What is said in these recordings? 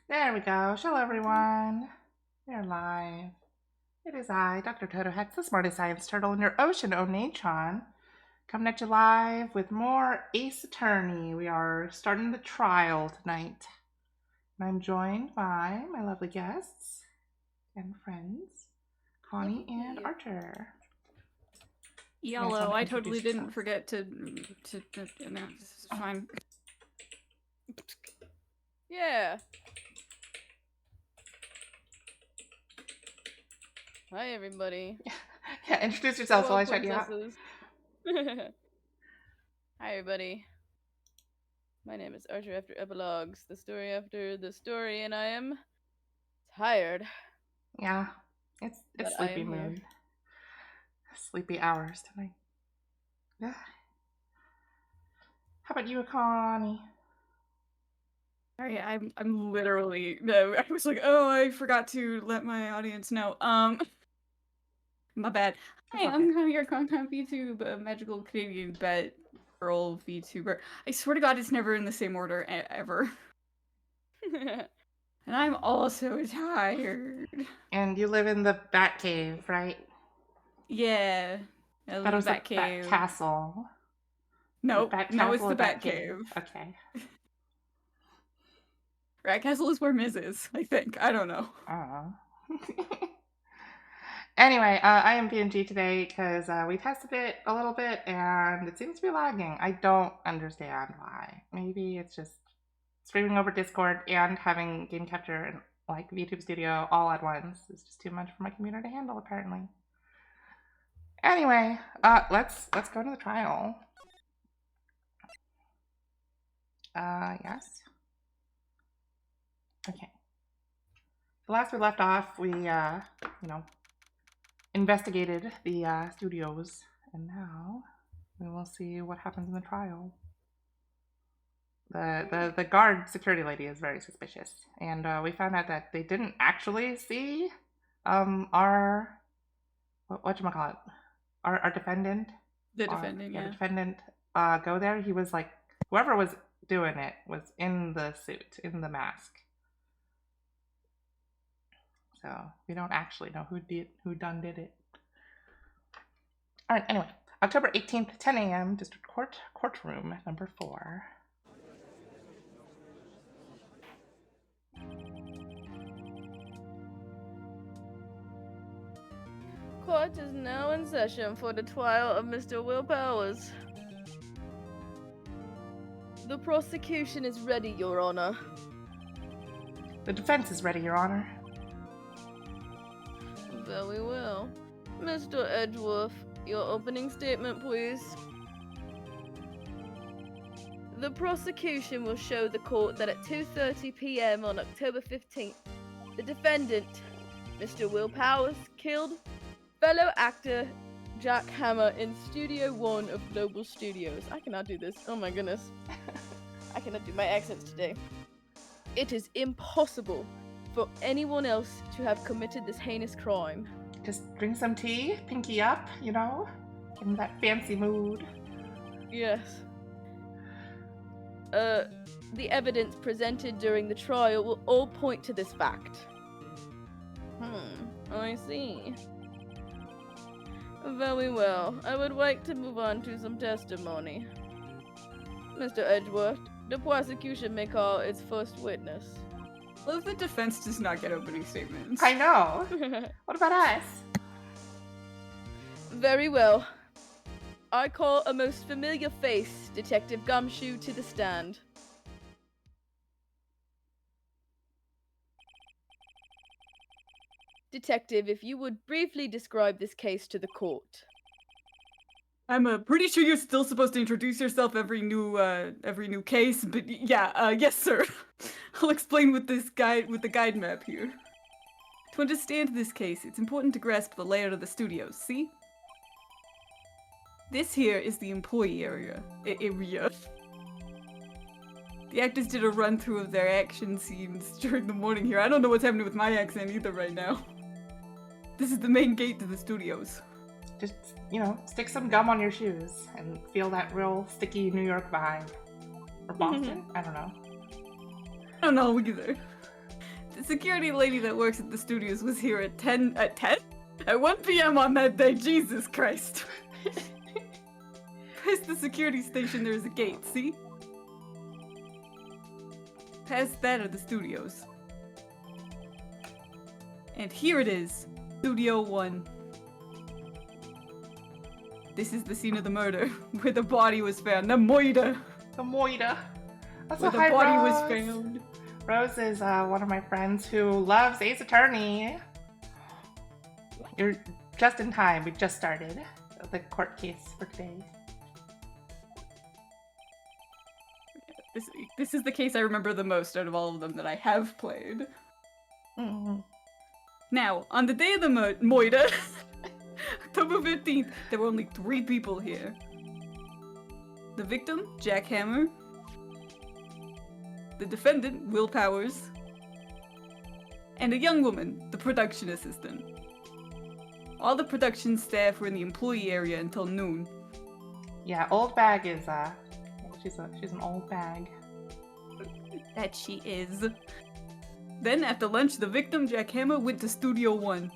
There we go. Hello, everyone. We're live. It is I, Dr. Toto Hex, the smartest science turtle in your ocean, Onachon, coming at you live with more Ace Attorney. We are starting the trial tonight. And I'm joined by my lovely guests and friends, Connie and Archer. Yellow, I totally didn't forget to announce. This is fine. Yeah. Hi, everybody. Yeah, introduce yourselves while I shout you out. Hi, everybody. My name is Archer after Epilogues, the story after the story, and I am tired. Yeah, it's sleepy mood. Sleepy hours tonight. Yeah. How about you, Connie? Sorry, I'm literally no. I was like, oh, I forgot to let my audience know. My bad. Hi, I'm your content VTube, a magical Canadian bet girl VTuber. I swear to God, it's never in the same order ever. And I'm also tired. And you live in the Bat Cave, right? Yeah. I thought it was the Bat Castle. Nope. No, it's the Bat Cave. Okay. Rat Castle is where Miz is, I think. I don't know. Anyway, I am PNG today because we tested it a little bit and it seems to be lagging. I don't understand why. Maybe it's just streaming over Discord and having Game Capture and like YouTube Studio all at once is just too much for my computer to handle, apparently. Anyway, let's go to the trial. Yes. Okay. The last we left off, we investigated the studios, and now we will see what happens in the trial. The guard security lady is very suspicious, and we found out that they didn't actually see our whatchamacallit, our defendant. The defendant, yeah. The defendant go there. He was like, whoever was doing it was in the suit, in the mask. So we don't actually know who done did it. All right, anyway, October 18th, 10 a.m., District Court, courtroom number 4. Court is now in session for the trial of Mr. Will Powers. The prosecution is ready, Your Honor. The defense is ready, Your Honor. Very well. Mr. Edgeworth, your opening statement, please. The prosecution will show the court that at 2:30 p.m. on October 15th, the defendant, Mr. Will Powers, killed fellow actor Jack Hammer in Studio 1 of Global Studios. I cannot do this. Oh my goodness. I cannot do my accents today. It is impossible for anyone else to have committed this heinous crime. Just drink some tea, pinky up, you know? In that fancy mood. Yes. The evidence presented during the trial will all point to this fact. I see. Very well. I would like to move on to some testimony. Mr. Edgeworth, the prosecution may call its first witness. Well, if the defense does not get opening statements. I know. What about us? Very well. I call a most familiar face, Detective Gumshoe, to the stand. Detective, if you would briefly describe this case to the court. I'm pretty sure you're still supposed to introduce yourself every new case, but yeah, yes, sir. I'll explain with the guide map here. To understand this case, it's important to grasp the layout of the studios. See? This here is the employee area. The actors did a run-through of their action scenes during the morning here. I don't know what's happening with my accent either right now. This is the main gate to the studios. Just, you know, stick some gum on your shoes and feel that real sticky New York vibe. Or Boston? I don't know. I don't know either. The security lady that works at the studios was here at 10? At 1 p.m. on that day, Jesus Christ. Past the security station, there's a gate, see? Past that are the studios. And here it is, Studio 1. This is the scene of the murder, where the body was found. The moida! The moida. That's Where a the hi, body Rose. was found. Rose is one of my friends who loves Ace Attorney. You're just in time. We just started the court case for today. This is the case I remember the most out of all of them that I have played. Mm-hmm. Now, on the day of the moida, October 15th, there were only 3 people here. The victim, Jack Hammer. The defendant, Will Powers. And a young woman, the production assistant. All the production staff were in the employee area until noon. Yeah, old bag is she's an old bag. That she is. Then, after lunch, the victim, Jack Hammer, went to Studio 1.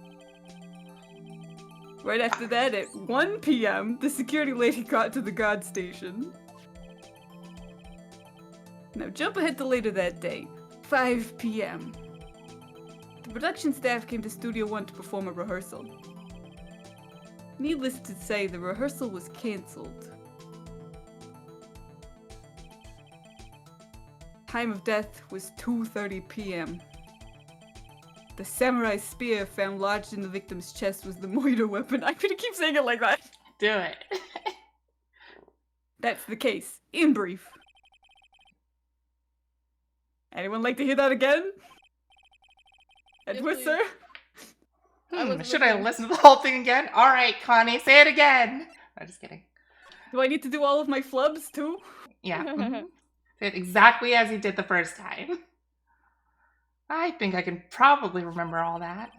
Right after that, at 1 p.m., the security lady got to the guard station. Now, jump ahead to later that day, 5 p.m. The production staff came to Studio 1 to perform a rehearsal. Needless to say, the rehearsal was cancelled. Time of death was 2:30 p.m. The samurai spear found lodged in the victim's chest was the moida weapon. I'm gonna keep saying it like that. Do it. That's the case, in brief. Anyone like to hear that again? Edward, please. sir? Should I listen to the whole thing again? All right, Connie, say it again. I'm just kidding. Do I need to do all of my flubs too? Yeah. Mhm. Say it exactly as you did the first time. I think I can probably remember all that.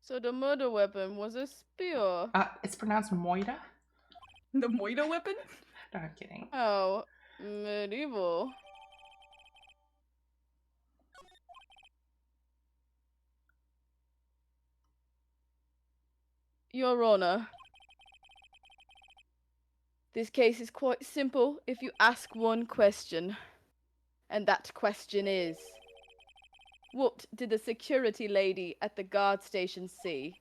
So the murder weapon was a spear. It's pronounced moida. The moida weapon? No, I'm kidding. Oh, medieval. Your Honor, this case is quite simple if you ask one question. And that question is, what did the security lady at the guard station see?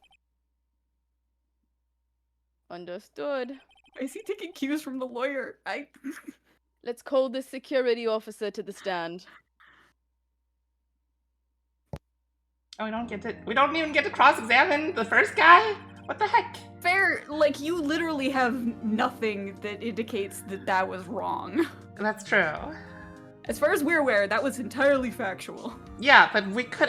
Understood. Is he taking cues from the lawyer? Let's call the security officer to the stand. Oh, we don't even get to cross-examine the first guy? What the heck? Fair, like, you literally have nothing that indicates that that was wrong. That's true. As far as we're aware, that was entirely factual. Yeah, but they could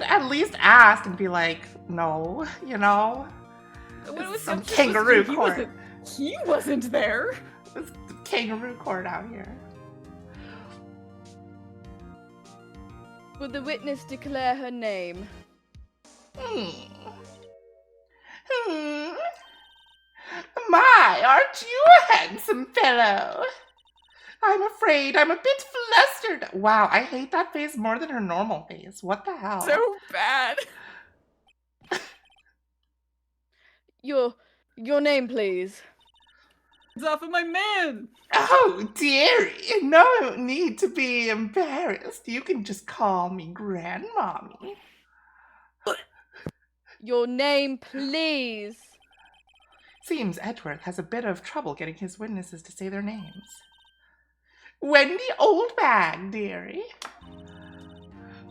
at least ask and be like, no, you know? It's some kangaroo court. He wasn't there. It's the kangaroo court out here. Will the witness declare her name? My, aren't you a handsome fellow? I'm afraid I'm a bit flustered. Wow, I hate that face more than her normal face. What the hell? So bad. Your name, please. It's off of my man. Oh, dearie, no need to be embarrassed. You can just call me Grandmommy. Your name, please. Seems Edgeworth has a bit of trouble getting his witnesses to say their names. Wendy Oldbag, dearie.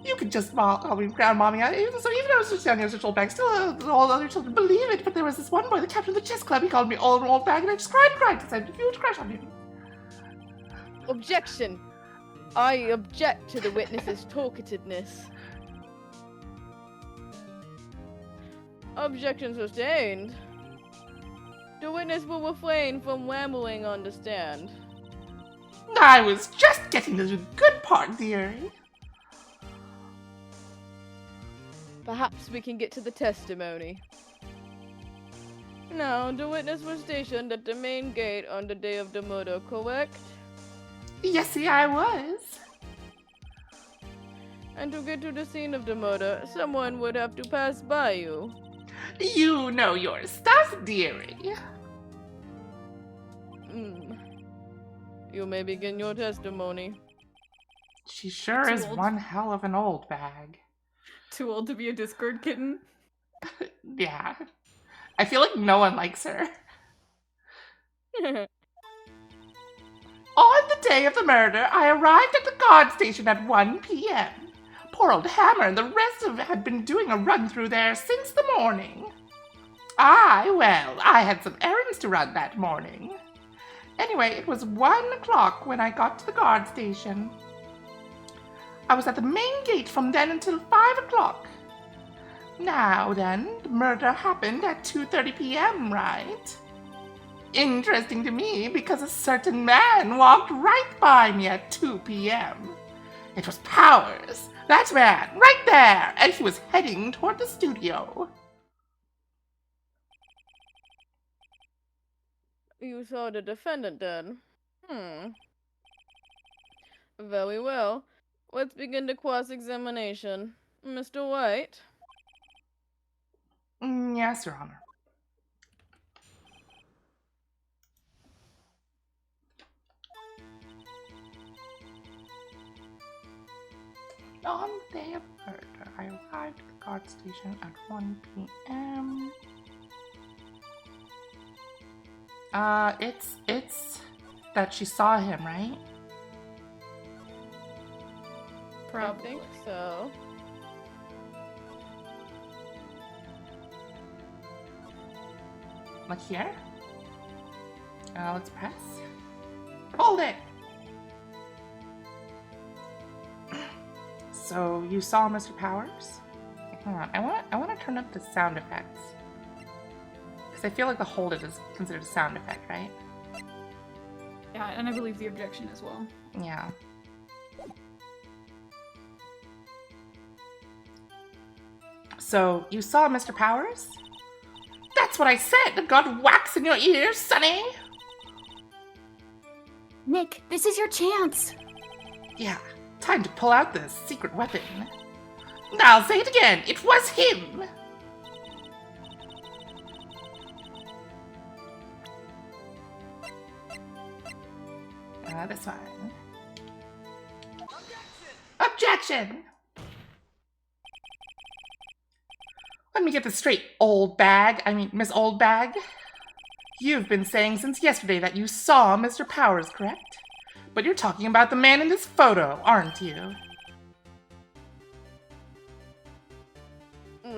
You could just call me Grandmommy. Even I was just young as a Oldbag, still all other children believe it. But there was this one boy, the captain of the chess club. He called me Oldbag, and I just cried because I had a huge crush on him. Objection. I object to the witness's talkativeness. Objection sustained. The witness will refrain from rambling on the stand. I was just getting to the good part, dearie. Perhaps we can get to the testimony. Now, the witness was stationed at the main gate on the day of the murder, correct? Yesy, I was. And to get to the scene of the murder, someone would have to pass by you. You know your stuff, dearie. You may begin your testimony. She sure Too is old. one hell of an old bag. Too old to be a Discord kitten. Yeah. I feel like no one likes her. On the day of the murder, I arrived at the guard station at 1 p.m. Poor old Hammer and the rest of it had been doing a run through there since the morning. I had some errands to run that morning. Anyway, it was 1 o'clock when I got to the guard station. I was at the main gate from then until 5 o'clock. Now then, the murder happened at 2:30 p.m., right? Interesting to me because a certain man walked right by me at 2 p.m. It was Powers, that man, right there, and he was heading toward the studio. You saw the defendant then? Very well. Let's begin the cross-examination. Mr. White? Yes, Your Honor. On the day of murder, I arrived at the guard station at 1 p.m. It's that she saw him, right? I think so. Like here? Let's press. Hold it! So, you saw Mr. Powers? Hang on, I want to turn up the sound effects. Because I feel like the hold it is considered a sound effect, right? Yeah, and I believe the objection as well. Yeah. So, you saw Mr. Powers? That's what I said! Got wax in your ears, Sonny! Nick, this is your chance. Yeah, time to pull out the secret weapon. I'll say it again, it was him! This one. Objection! Let me get this straight, Miss Old Bag. You've been saying since yesterday that you saw Mr. Powers, correct? But you're talking about the man in this photo, aren't you?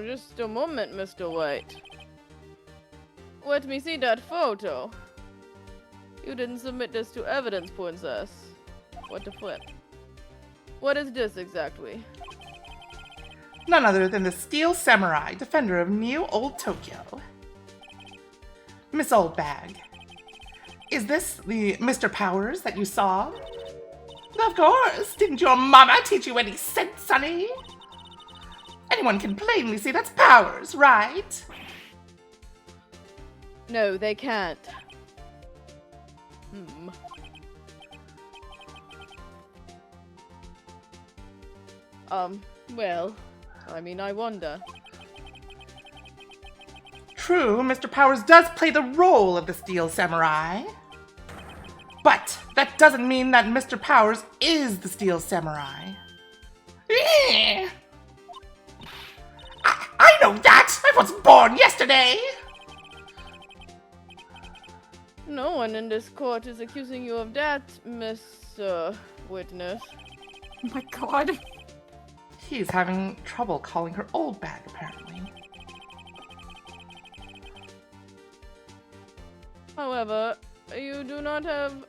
Just a moment, Mr. White. Let me see that photo. You didn't submit this to evidence, princess. What the flip? What is this exactly? None other than the Steel Samurai, defender of New Old Tokyo. Miss Old Bag, is this the Mr. Powers that you saw? Of course! Didn't your mama teach you any sense, Sonny? Anyone can plainly see that's Powers, right? No, they can't. Well, I mean, I wonder. True, Mr. Powers does play the role of the Steel Samurai. But that doesn't mean that Mr. Powers is the Steel Samurai. I know that! I was born yesterday! No one in this court is accusing you of that, Miss, Witness. Oh my god. He's having trouble calling her Old Bag, apparently. However, you do not have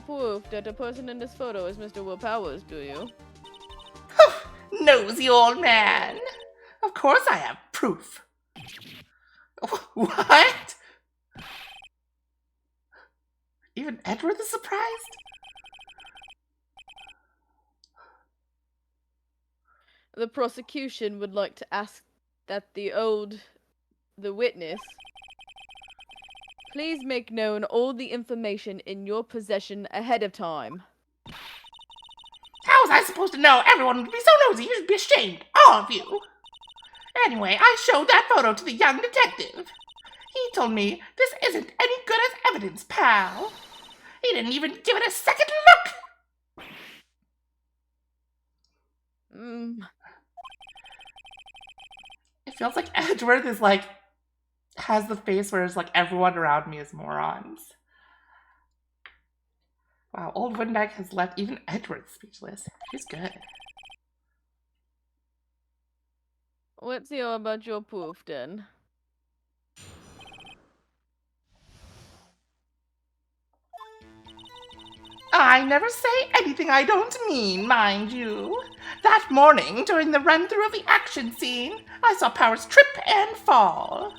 proof that the person in this photo is Mr. Will Powers, do you? Nosy old man! Of course I have proof. What? Even Edward is surprised? The prosecution would like to ask that the witness Please make known all the information in your possession ahead of time. How was I supposed to know everyone would be so nosy? You should be ashamed, all of you. Anyway, I showed that photo to the young detective. He told me this isn't any good as evidence, pal. He didn't even give it a second look. It feels like Edgeworth is like, has the face where it's like everyone around me is morons. Wow, old Winbeck has left even Edgeworth speechless. She's good. Let's hear about your proof, then. I never say anything I don't mean, mind you. That morning, during the run-through of the action scene, I saw Powers trip and fall.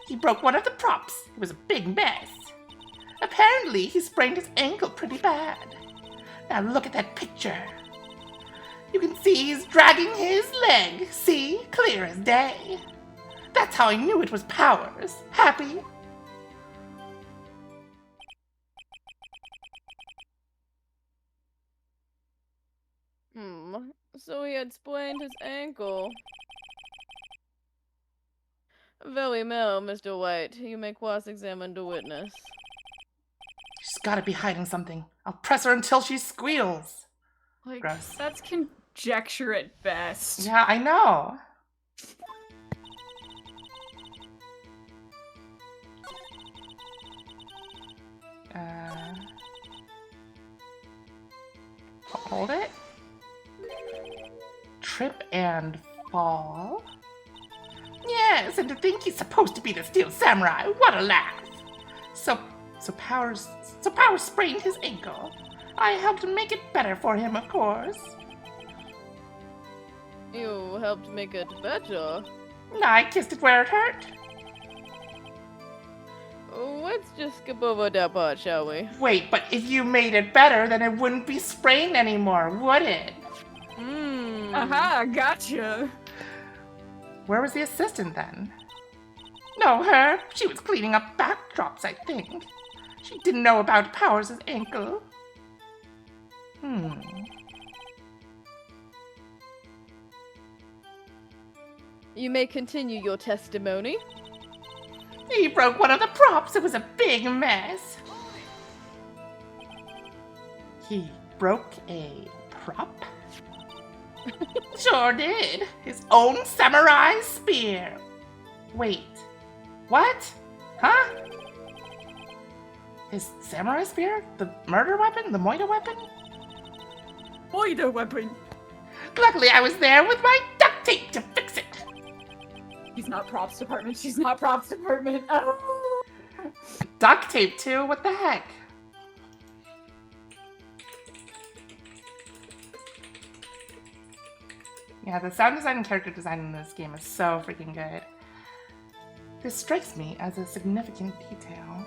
He broke one of the props. It was a big mess. Apparently, he sprained his ankle pretty bad. Now look at that picture. You can see he's dragging his leg. See? Clear as day. That's how I knew it was Powers. Happy? So he had sprained his ankle. Very well, Mr. White. You may cross-examine the witness. She's gotta be hiding something. I'll press her until she squeals. Like, Gross. that's conjecture at best. Yeah, I know. Hold it. Trip and fall. Yes, and to think he's supposed to be the Steel Samurai. What a laugh. So Powers sprained his ankle. I helped make it better for him, of course. You helped make it better. I kissed it where it hurt. Let's just skip over that part, shall we? Wait, but if you made it better, then it wouldn't be sprained anymore, would it? Aha, gotcha. Where was the assistant then? No, her. She was cleaning up backdrops, I think. She didn't know about Powers' ankle. You may continue your testimony. He broke one of the props. It was a big mess. He broke a prop? Sure did. His own samurai spear. Wait. What? Huh? His samurai spear? The murder weapon? The Moida weapon? Moida weapon. Luckily I was there with my duct tape to fix it. He's not props department. She's not props department. Oh. Duct tape too? What the heck? Yeah, the sound design and character design in this game is so freaking good. This strikes me as a significant detail.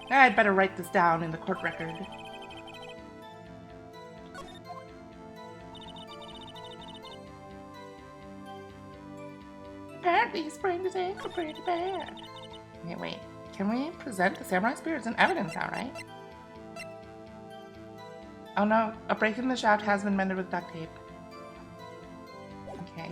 I'd better write this down in the court record. Apparently he sprained his ankle pretty bad. Wait. Can we present the samurai spear as an evidence now, right? Oh no, a break in the shaft has been mended with duct tape. Okay.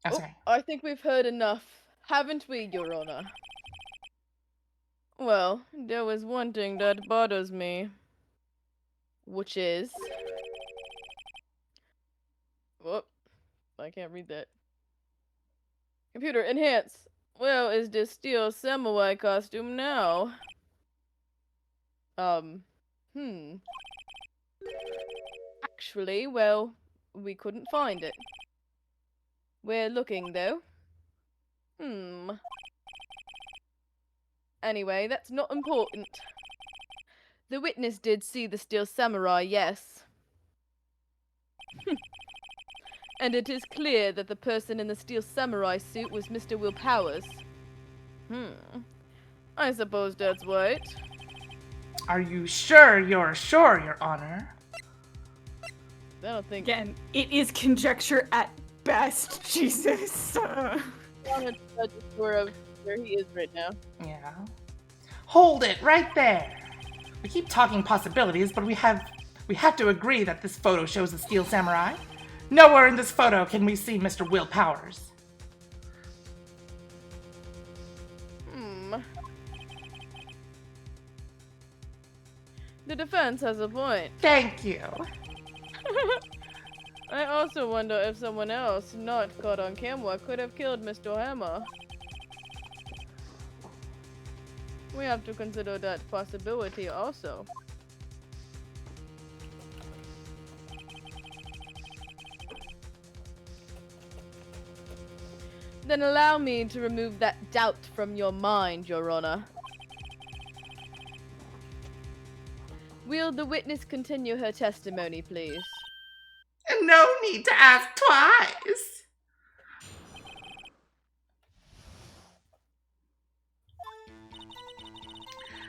Oh, sorry. I think we've heard enough, haven't we, Your Honor? Well, there was one thing that bothers me. Which is... Whoop. I can't read that. Computer, enhance. Where is this Steel Samurai costume now? Actually, well, we couldn't find it. We're looking, though. Anyway, that's not important. The witness did see the Steel Samurai, yes. And it is clear that the person in the Steel Samurai suit was Mr. Will Powers. I suppose that's right. Are you sure you're sure, Your Honor? I don't think. Again, it is conjecture at best. Jesus. I want to judge a tour of where he is right now. Yeah. Hold it right there. We keep talking possibilities, but we have to agree that this photo shows the Steel Samurai. Nowhere in this photo can we see Mr. Will Powers. The defense has a point. Thank you. I also wonder if someone else, not caught on camera, could have killed Mr. Hammer. We have to consider that possibility also. Then allow me to remove that doubt from your mind, Your Honor. Will the witness continue her testimony, please? No need to ask twice.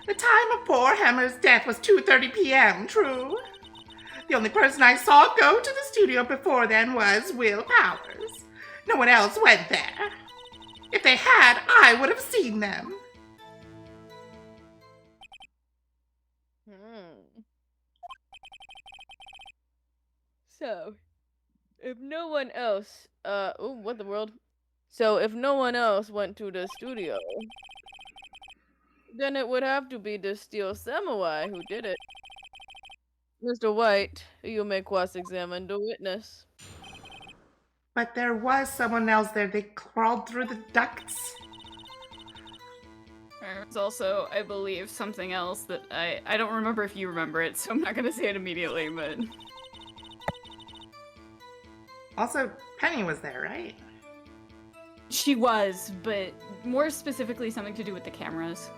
The time of poor Hammer's death was 2:30 p.m., true? The only person I saw go to the studio before then was Will Powers. No one else went there. If they had, I would have seen them. So, if no one else, oh, what the world? So, if no one else went to the studio, then it would have to be the Steel Samurai who did it. Mr. White, you may cross-examine the witness. But there was someone else there. They crawled through the ducts. There's also, I believe, something else that I don't remember if you remember it, so I'm not gonna say it immediately, but... Also, Penny was there, right? She was, but more specifically something to do with the cameras.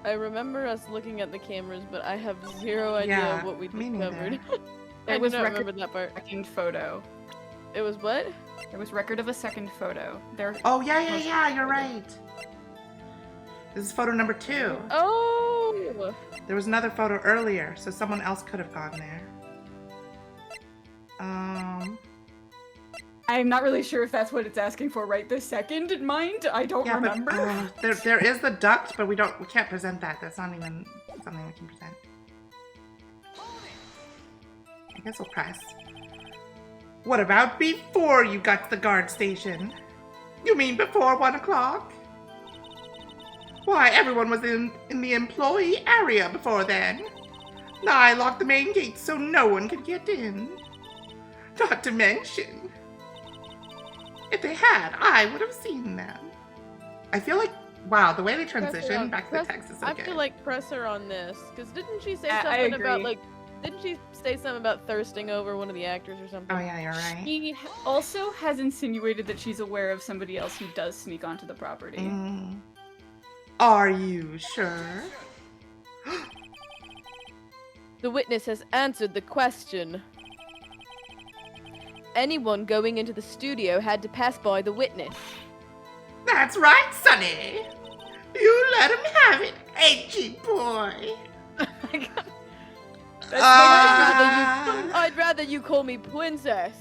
I remember us looking at the cameras, but I have zero idea what we discovered. I was do not remember that part. Second photo. It was what? There was record of a second photo. Oh, yeah, you're right. This is photo number 2. Oh! There was another photo earlier, so someone else could have gone there. I'm not really sure if that's what it's asking for right this second in mind. I don't remember. But, there is the duct, but we can't present that. That's not even something we can present. I guess we'll press. What about before you got to the guard station? You mean before 1 o'clock? Why, everyone was in the employee area before then. I locked the main gate so no one could get in. Not to mention, if they had, I would have seen them. I feel like, wow, the way they transition back to the text is so good. I feel like press her on this, because didn't she say something about, like, didn't she say something about thirsting over one of the actors or something? Oh yeah, you're right. She also has insinuated that she's aware of somebody else who does sneak onto the property. Are you sure? The witness has answered the question. Anyone going into the studio had to pass by the witness. That's right, Sonny. You let him have it, edgy boy. I'd rather you call me princess.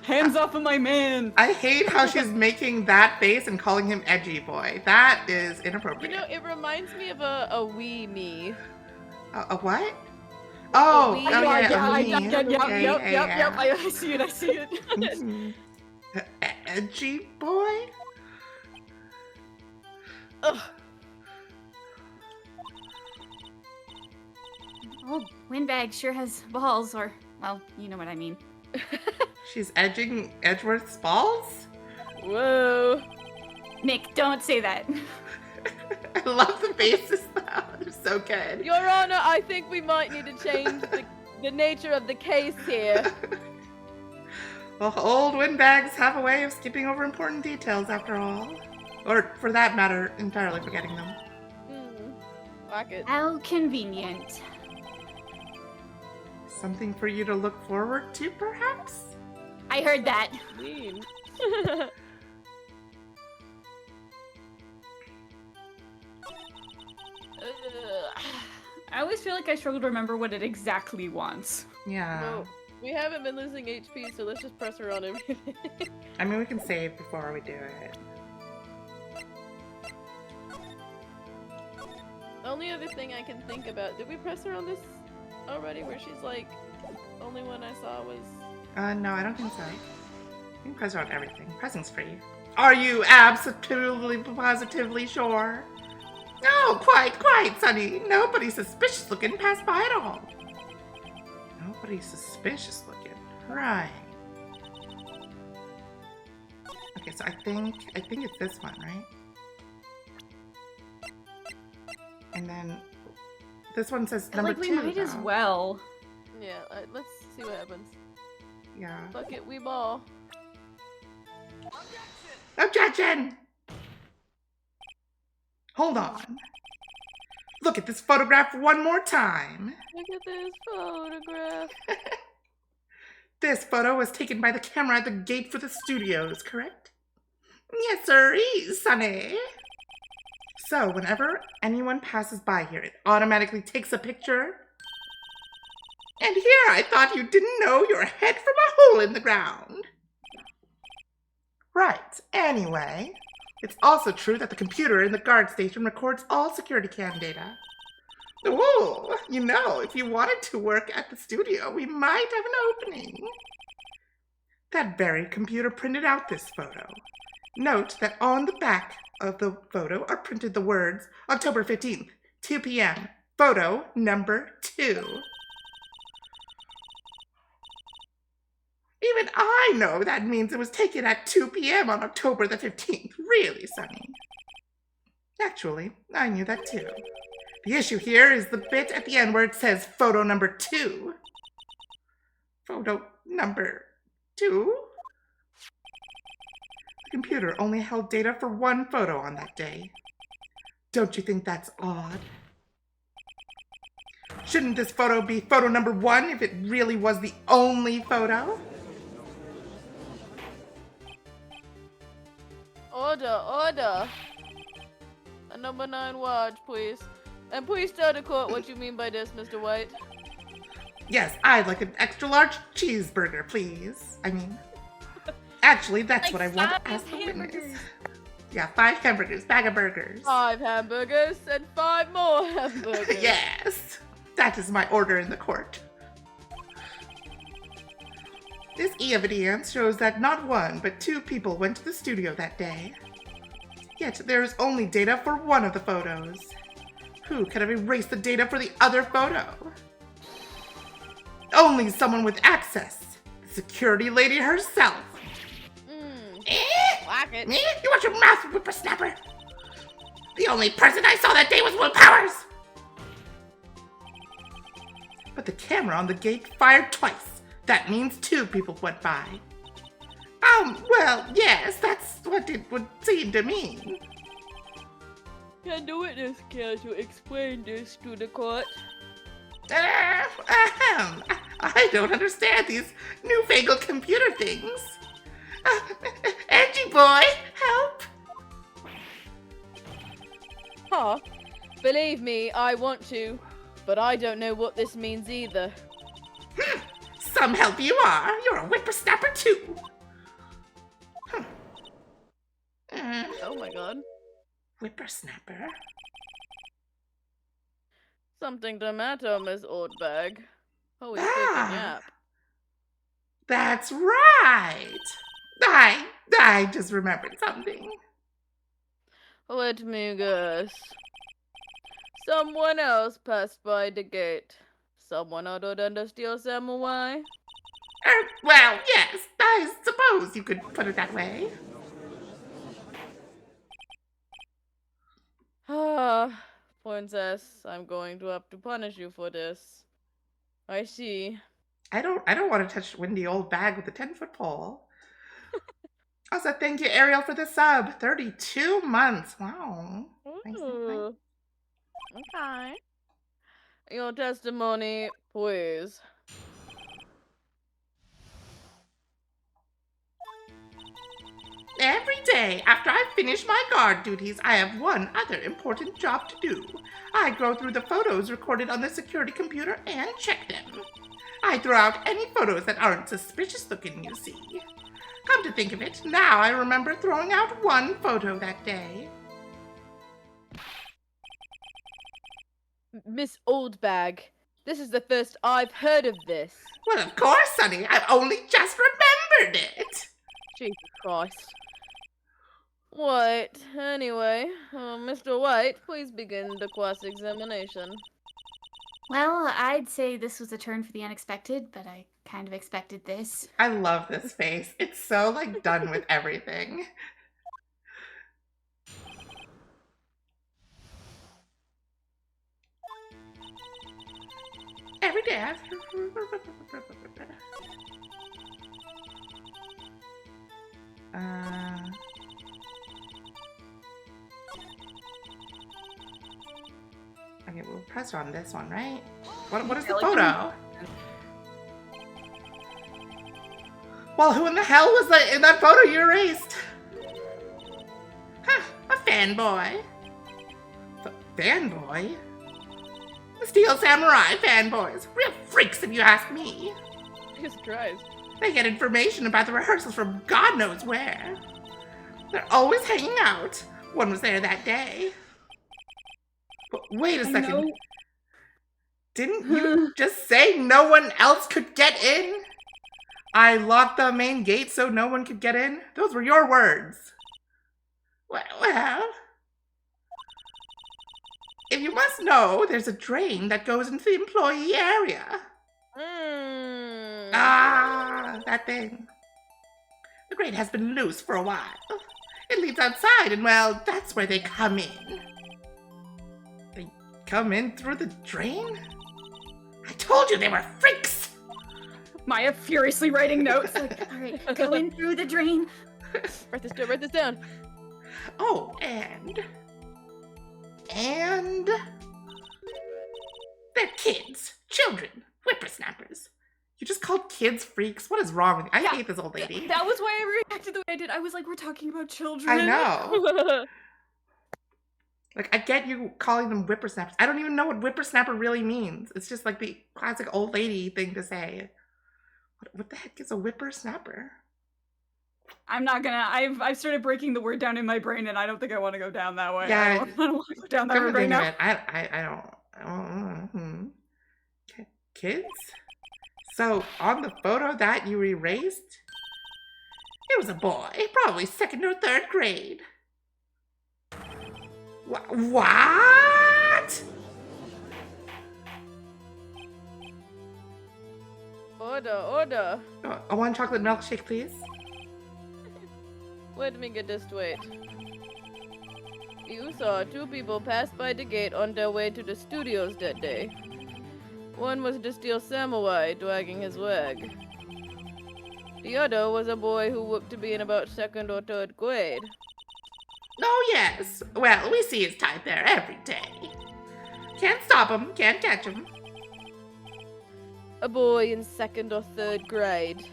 Hands off of my man. I hate how she's making that face and calling him edgy boy. That is inappropriate. You know, it reminds me of a wee me. A what? Oh, Yep. I see it. Edgy boy? Ugh. Oh, Windbag sure has balls, or, well, you know what I mean. She's edging Edgeworth's balls? Whoa. Nick, don't say that. I love the faces though. They're so good. Your Honor, I think we might need to change the nature of the case here. Well, old windbags have a way of skipping over important details after all. Or, for that matter, entirely forgetting them. Like it. How convenient. Something for you to look forward to, perhaps? I heard that. Mean. feel like I struggle to remember what it exactly wants. Yeah. Well, we haven't been losing HP, so let's just press her on everything. I mean, we can save before we do it. The only other thing I can think about, did we press her on this already? Where she's like, only one I saw was... No, I don't think so. You can press on everything. Pressing's free. Are you absolutely, positively sure? No, quite, Sonny. Nobody suspicious looking passed by at all. Nobody suspicious looking. Right. Okay, so I think it's this one, right? And then this one says number like, 2. we might as though. well. Yeah, let's see what happens. Yeah. Fuck it, we ball. Objection! Hold on. Look at this photograph one more time. Look at this photograph. This photo was taken by the camera at the gate for the studios, correct? Yes, sir, Sonny. So, whenever anyone passes by here, it automatically takes a picture? And here, I thought you didn't know your head from a hole in the ground. Right, anyway, it's also true that the computer in the guard station records all security cam data. Ooh, you know, if you wanted to work at the studio, we might have an opening. That very computer printed out this photo. Note that on the back of the photo are printed the words October 15th, 2 p.m., photo number 2. Even I know that means it was taken at 2 p.m. on October the 15th. Really, Sonny? Actually, I knew that too. The issue here is the bit at the end where it says photo number 2. Photo number 2? The computer only held data for one photo on that day. Don't you think that's odd? Shouldn't this photo be photo number 1 if it really was the only photo? Order. A number 9 watch, please. And please tell the court what you mean by this, Mr. White. Yes, I'd like an extra large cheeseburger, please. I mean, actually, that's what I want to ask the witness. Yeah, 5 hamburgers, bag of burgers. 5 hamburgers and 5 more hamburgers. Yes, that is my order in the court. This e-evidence shows that not 1, but 2 people went to the studio that day. Yet there is only data for one of the photos. Who could have erased the data for the other photo? Only someone with access. The security lady herself. Like it. Me? You watch your mouth, whippersnapper! The only person I saw that day was Will Powers! But the camera on the gate fired twice. That means 2 people went by. Well, yes, that's what it would seem to mean. Can the witness care to explain this to the court? I don't understand these newfangled computer things. Angie boy, help! Huh? Believe me, I want to, but I don't know what this means either. Some help you are. You're a whippersnapper too. Oh my god. Whippersnapper? Something the matter, Miss Oldbag. Holy freaking yap. That's right. I just remembered something. Let me guess. Someone else passed by the gate. Someone other than the Steel Samurai? Well, yes, I suppose you could put it that way. Ah, Princess, I'm going to have to punish you for this. I see. I don't want to touch windy old bag with a 10-foot pole. Also, thank you, Ariel, for the sub. 32 months. Wow. Nice. Ooh. Okay. Your testimony, please. Every day day. After I finish my guard duties, I have one other important job to do. I go through the photos recorded on the security computer and check them. I throw out any photos that aren't suspicious looking, you see. Come to think of it, now I remember throwing out one photo that day. Miss Oldbag, this is the first I've heard of this. Well, of course, Sonny. I've only just remembered it. Jesus Christ. White, anyway, Mr. White, please begin the cross-examination. Well, I'd say this was a turn for the unexpected, but I kind of expected this. I love this face. It's so, like, done with everything. Every day I... Okay, we'll press on this one, right? What is the photo? Well, who in the hell was in that photo you erased? Huh, a fanboy. Fanboy? The Steel Samurai fanboys. Real freaks, if you ask me. Jesus Christ. They get information about the rehearsals from God knows where. They're always hanging out. One was there that day. But wait a second. Didn't you just say no one else could get in? I locked the main gate so no one could get in? Those were your words. Well, if you must know, there's a drain that goes into the employee area. Ah, that thing. The grate has been loose for a while. It leads outside, and well, that's where they come in. They come in through the drain? I told you they were freaks! Maya furiously writing notes. Like, all right, go in through the drain. Write this down. Oh, and they're kids, children, whippersnappers. You just called kids freaks? What is wrong with you? I hate this old lady. That was why I reacted the way I did. I was like, we're talking about children. I know. Like, I get you calling them whippersnappers. I don't even know what whippersnapper really means. It's just like the classic old lady thing to say. What the heck is a whippersnapper? I'm not gonna. I've started breaking the word down in my brain, and I don't think I want to go down that way. Yeah, I don't want to go down that road right think of now. it, I don't. Kids? So on the photo that you erased, it was a boy, probably 2nd or 3rd grade. What? Order. A 1 chocolate milkshake, please. Let me get this straight. You saw 2 people pass by the gate on their way to the studios that day. One was the Steel Samurai dragging his wag. The other was a boy who looked to be in about 2nd or 3rd grade. Oh, yes. Well, we see his type there every day. Can't stop him, can't catch him. A boy in 2nd or 3rd grade.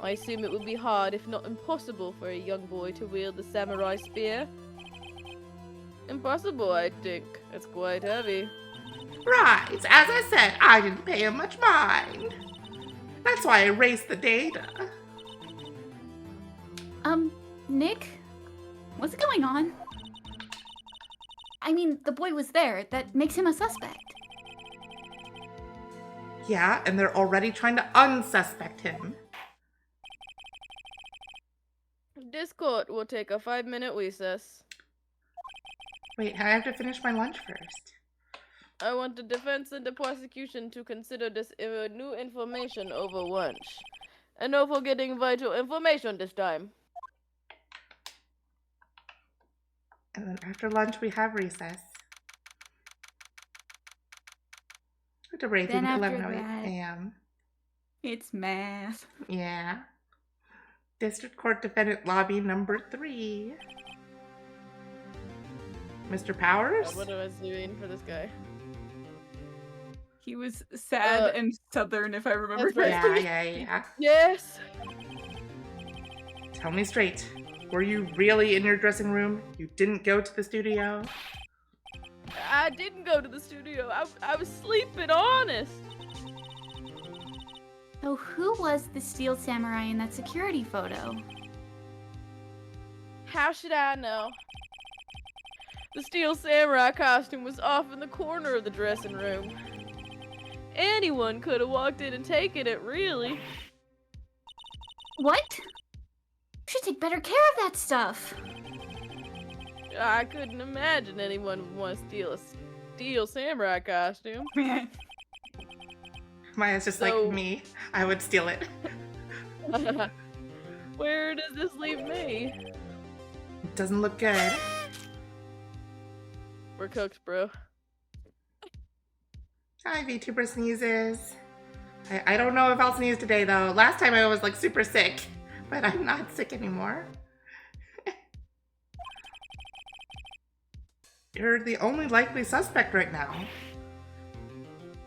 I assume it would be hard, if not impossible, for a young boy to wield the samurai spear. Impossible, I think. It's quite heavy. Right. As I said, I didn't pay him much mind. That's why I erased the data. Nick? What's going on? I mean, the boy was there. That makes him a suspect. Yeah, and they're already trying to unsuspect him. This court will take a 5-minute recess. Wait, I have to finish my lunch first. I want the defense and the prosecution to consider this new information over lunch. And no forgetting vital information this time. And then after lunch, we have recess. To break Then at after 11:08 a.m. It's math. Yeah. District Court Defendant Lobby number 3. Mr. Powers? What am I doing for this guy? He was sad and southern, if I remember that's right. correctly. Yeah. Yes! Tell me straight. Were you really in your dressing room? You didn't go to the studio? I didn't go to the studio. I was sleeping, honest. So who was the Steel Samurai in that security photo? How should I know? The Steel Samurai costume was off in the corner of the dressing room. Anyone could have walked in and taken it, really. What? You should take better care of that stuff. I couldn't imagine anyone would want to steal a Steel Samurai costume. Maya's just So- like me. I would steal it. Where does this leave me? It doesn't look good. We're cooked, bro. Hi, VTuber sneezes. I don't know if I'll sneeze today, though. Last time I was, like, super sick. But I'm not sick anymore. You're the only likely suspect right now.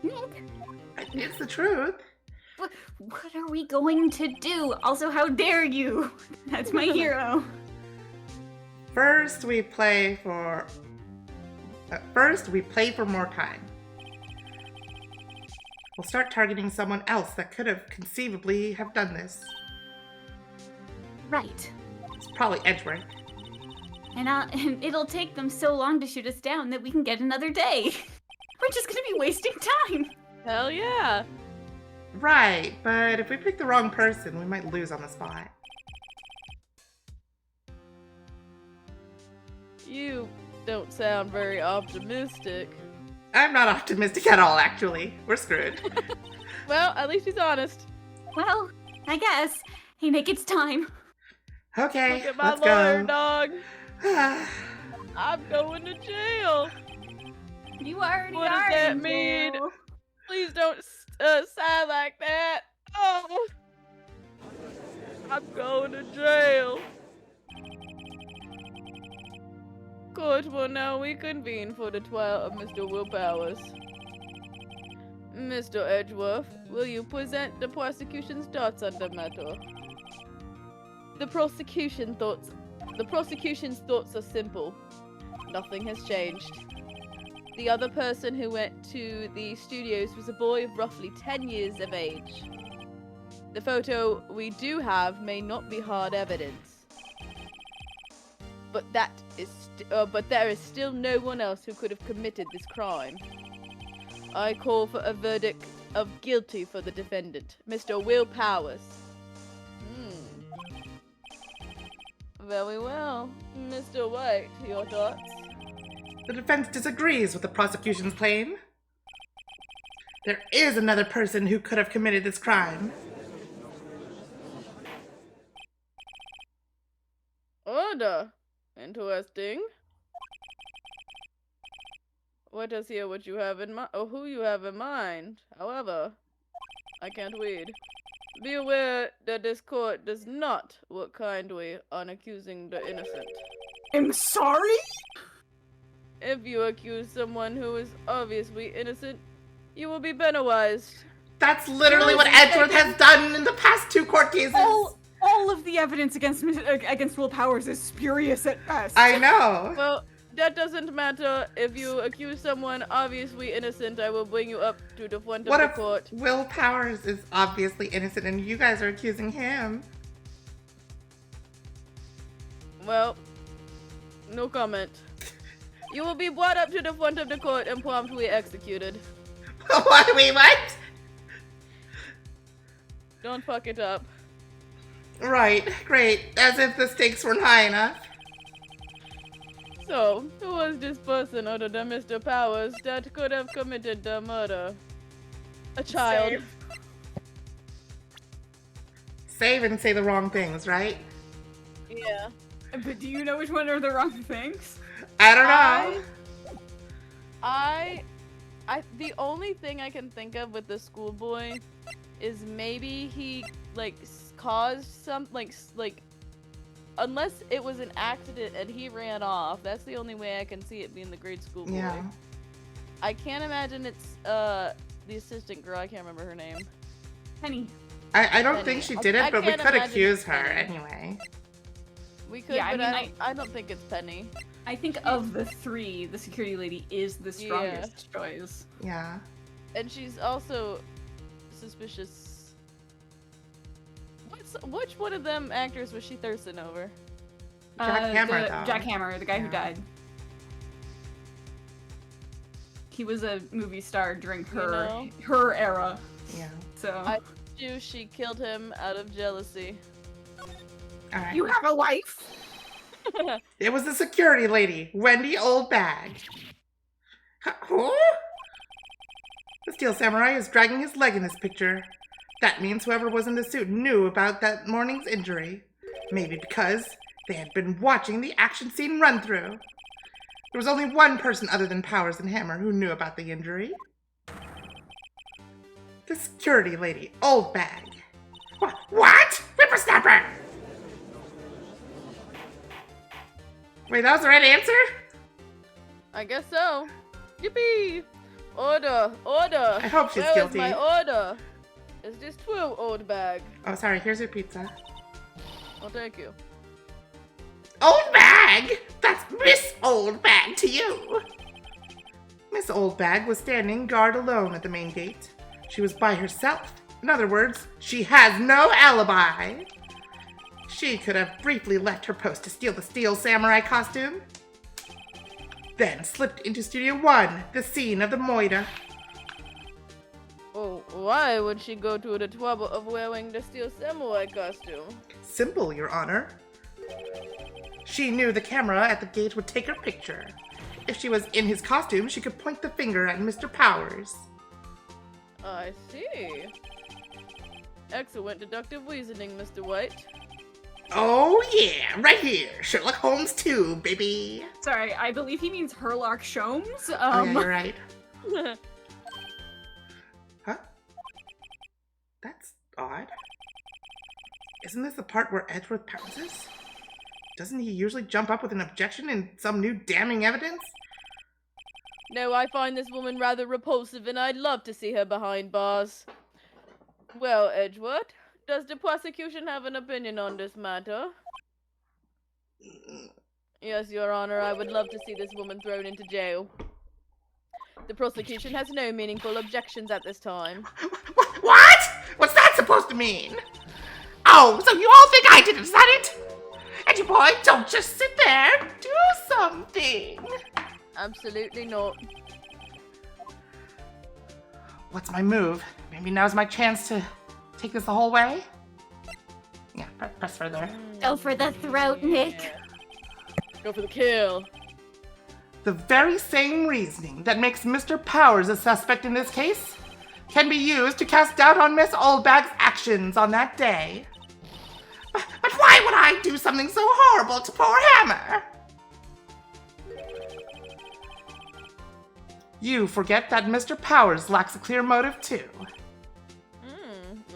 Nick, It's the truth. what are we going to do? Also, how dare you? That's my hero. First, we play for more time. We'll start targeting someone else that could have conceivably have done this. Right. It's probably Edgeworth. And it'll take them so long to shoot us down that we can get another day. We're just gonna be wasting time. Hell yeah. Right, but if we pick the wrong person, we might lose on the spot. You don't sound very optimistic. I'm not optimistic at all, actually. We're screwed. Well, at least he's honest. Well, I guess. Hey, Nick, it's time. Okay, Look at my let's lawyer, go. dog. I'm going to jail. You already What does are that in mean? jail. Please don't sigh like that. Oh, I'm going to jail. Court will now reconvene for the trial of Mr. Will Powers. Mr. Edgeworth, will you present the prosecution's thoughts on the matter? The prosecution's thoughts are simple. Nothing has changed. The other person who went to the studios was a boy of roughly 10 years of age. The photo we do have may not be hard evidence, but there is still no one else who could have committed this crime. I call for a verdict of guilty for the defendant, Mr. Will Powers. Very well. Mr. White, your thoughts? The defense disagrees with the prosecution's claim. There is another person who could have committed this crime. Order. Interesting. Let us hear what you have in mind, or who you have in mind. However, I can't read. Be aware that this court does not work kindly on accusing the innocent. I'm sorry? If you accuse someone who is obviously innocent, you will be penalized. That's literally what Edgeworth has done in the past 2 court cases. All of the evidence against Will Powers is spurious at best. I know. Well, that doesn't matter. If you accuse someone obviously innocent, I will bring you up to the front What of if the court. Will Powers is obviously innocent and you guys are accusing him? Well, no comment. You will be brought up to the front of the court and promptly executed. What? Wait, what? Don't fuck it up. Right, great. As if the stakes weren't high enough. So, who was this person other than Mr. Powers that could have committed the murder? A child. Save and say the wrong things, right? Yeah. But do you know which one are the wrong things? I don't know. The only thing I can think of with the schoolboy is maybe he caused some unless it was an accident and he ran off. That's the only way I can see it being the grade school boy. Yeah. I can't imagine it's the assistant girl. I can't remember her name. Penny. I don't Penny. think she did it, I but we can't could imagine accuse it's her Penny. anyway. We could, Yeah, I but mean, I don't think it's Penny. I think of the three, the security lady is the strongest choice. Yeah. And she's also suspicious. Which one of them actors was she thirsting over? Jack Hammer, though. Jack Hammer, the guy who Yeah. died. He was a movie star during her era. Yeah. So I knew she killed him out of jealousy. All right. you have a wife? It was the security lady, Wendy Oldbag. Who? The Steel Samurai is dragging his leg in this picture. That means whoever was in the suit knew about that morning's injury. Maybe because they had been watching the action scene run through. There was only one person other than Powers and Hammer who knew about the injury. The security lady, Oldbag. What? Whippersnapper! Wait, that was the right answer? I guess so. Yippee! Order! Order! I hope she's Where guilty. is my order? Is this true, old bag? Oh, sorry, here's your pizza. Well, thank you. Oldbag! That's Miss Oldbag to you! Miss Oldbag was standing guard alone at the main gate. She was by herself. In other words, she has no alibi. She could have briefly left her post to steal the Steel Samurai costume, then slipped into Studio 1, the scene of the moida. Oh, why would she go to the trouble of wearing the Steel Samurai costume? Simple, Your Honor. She knew the camera at the gate would take her picture. If she was in his costume, she could point the finger at Mr. Powers. I see. Excellent deductive reasoning, Mr. White. Oh yeah, right here. Sherlock Holmes 2, baby. Sorry, I believe he means Herlock Sholmes. Oh yeah, you're right. Huh? That's odd. Isn't this the part where Edgeworth pounces? Doesn't he usually jump up with an objection and some new damning evidence? No, I find this woman rather repulsive, and I'd love to see her behind bars. Well, Edgeworth, does the prosecution have an opinion on this matter? Yes, Your Honor, I would love to see this woman thrown into jail. The prosecution has no meaningful objections at this time. What? What's that supposed to mean? Oh, so you all think I did it, is that it? Edgy boy, don't just sit there. Do something. Absolutely not. What's my move? Maybe now's my chance to take this the whole way? Yeah, press further. Go for the throat, Nick. Go for the kill. The very same reasoning that makes Mr. Powers a suspect in this case can be used to cast doubt on Miss Oldbag's actions on that day. But why would I do something so horrible to poor Hammer? You forget that Mr. Powers lacks a clear motive too.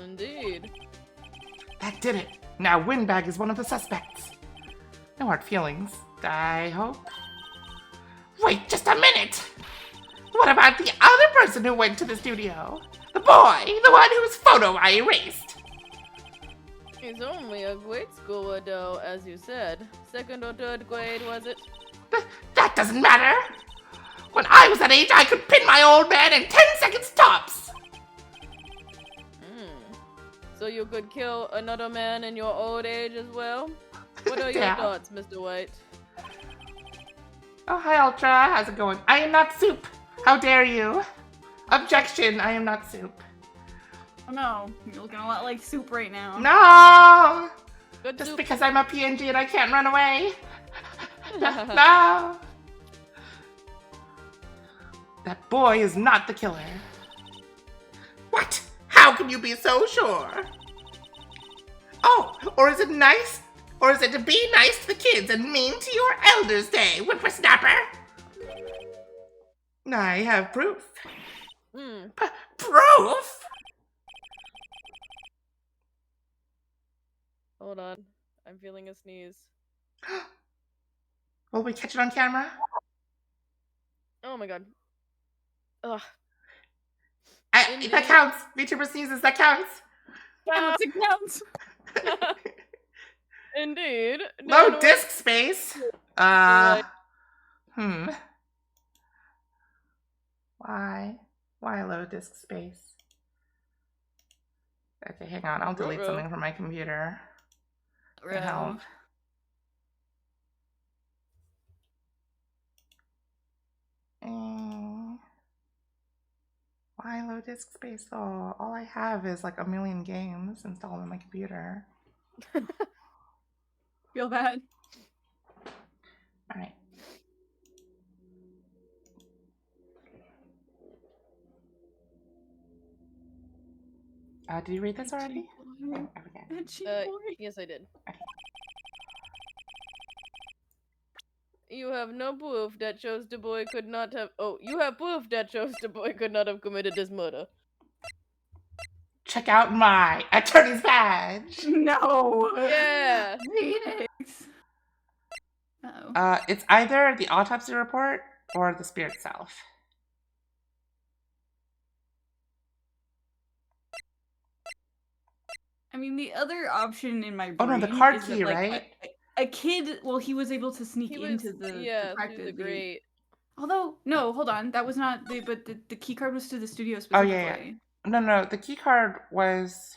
Indeed. That did it. Now Windbag is one of the suspects. No hard feelings, I hope. Wait just a minute! What about the other person who went to the studio? The boy, the one whose photo I erased. He's only a grade schooler, though, as you said. Second or third grade, was it? That doesn't matter. When I was that age, I could pin my old man in 10 seconds tops. So you could kill another man in your old age as well? What are your Yeah. thoughts, Mr. White? Oh, hi, Ultra. How's it going? I am not soup. How dare you? Objection, I am not soup. Oh no, you're looking a lot like Soup right now. No! Good Just soup. because I'm a PNG and I can't run away. No! That boy is not the killer. What? How can you be so sure? Oh, or is it nice? Or is it to be nice to the kids and mean to your elders' day, whippersnapper? I have proof. Proof? Hold on. I'm feeling a sneeze. Will we catch it on camera? Oh my god. Ugh. That counts. VTuber sneezes, that counts. Counts, it counts. Indeed. Low Down disk space. Right. Why? Why low disk space? Okay, hang on. I'll delete Ruh-roh. something from my computer to help. Why low disk space though? All I have is like a million games installed on my computer. Feel bad. Alright. Did you read this already? Oh, I forget. Yes, I did. Okay. You have no proof that shows the boy could not have. Oh, you have proof that shows the boy could not have committed this murder. Check out my attorney's badge. No. Yeah. Phoenix. Uh-oh. It's either the autopsy report or the spirit self. I mean, the other option in my brain. Oh no, the card is key, that, like, right? A kid. Well, he was able to sneak He was, into the through practice. the grate. Although, no, hold on. That was not the. But the key card was to the studio Oh specifically. yeah. No, the key card was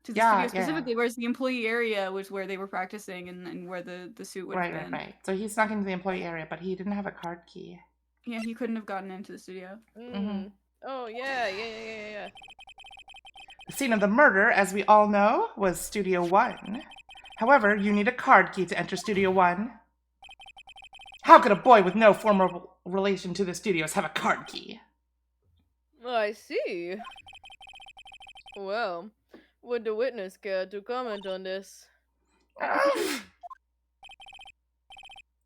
To the studio specifically, whereas the employee area was where they were practicing and where the suit would have been. Right. So he snuck into the employee area, but he didn't have a card key. Yeah, he couldn't have gotten into the studio. Oh yeah. The scene of the murder, as we all know, was Studio 1. However, you need a card key to enter Studio 1. How could a boy with no formal relation to the studios have a card key? I see. Well, would the witness care to comment on this?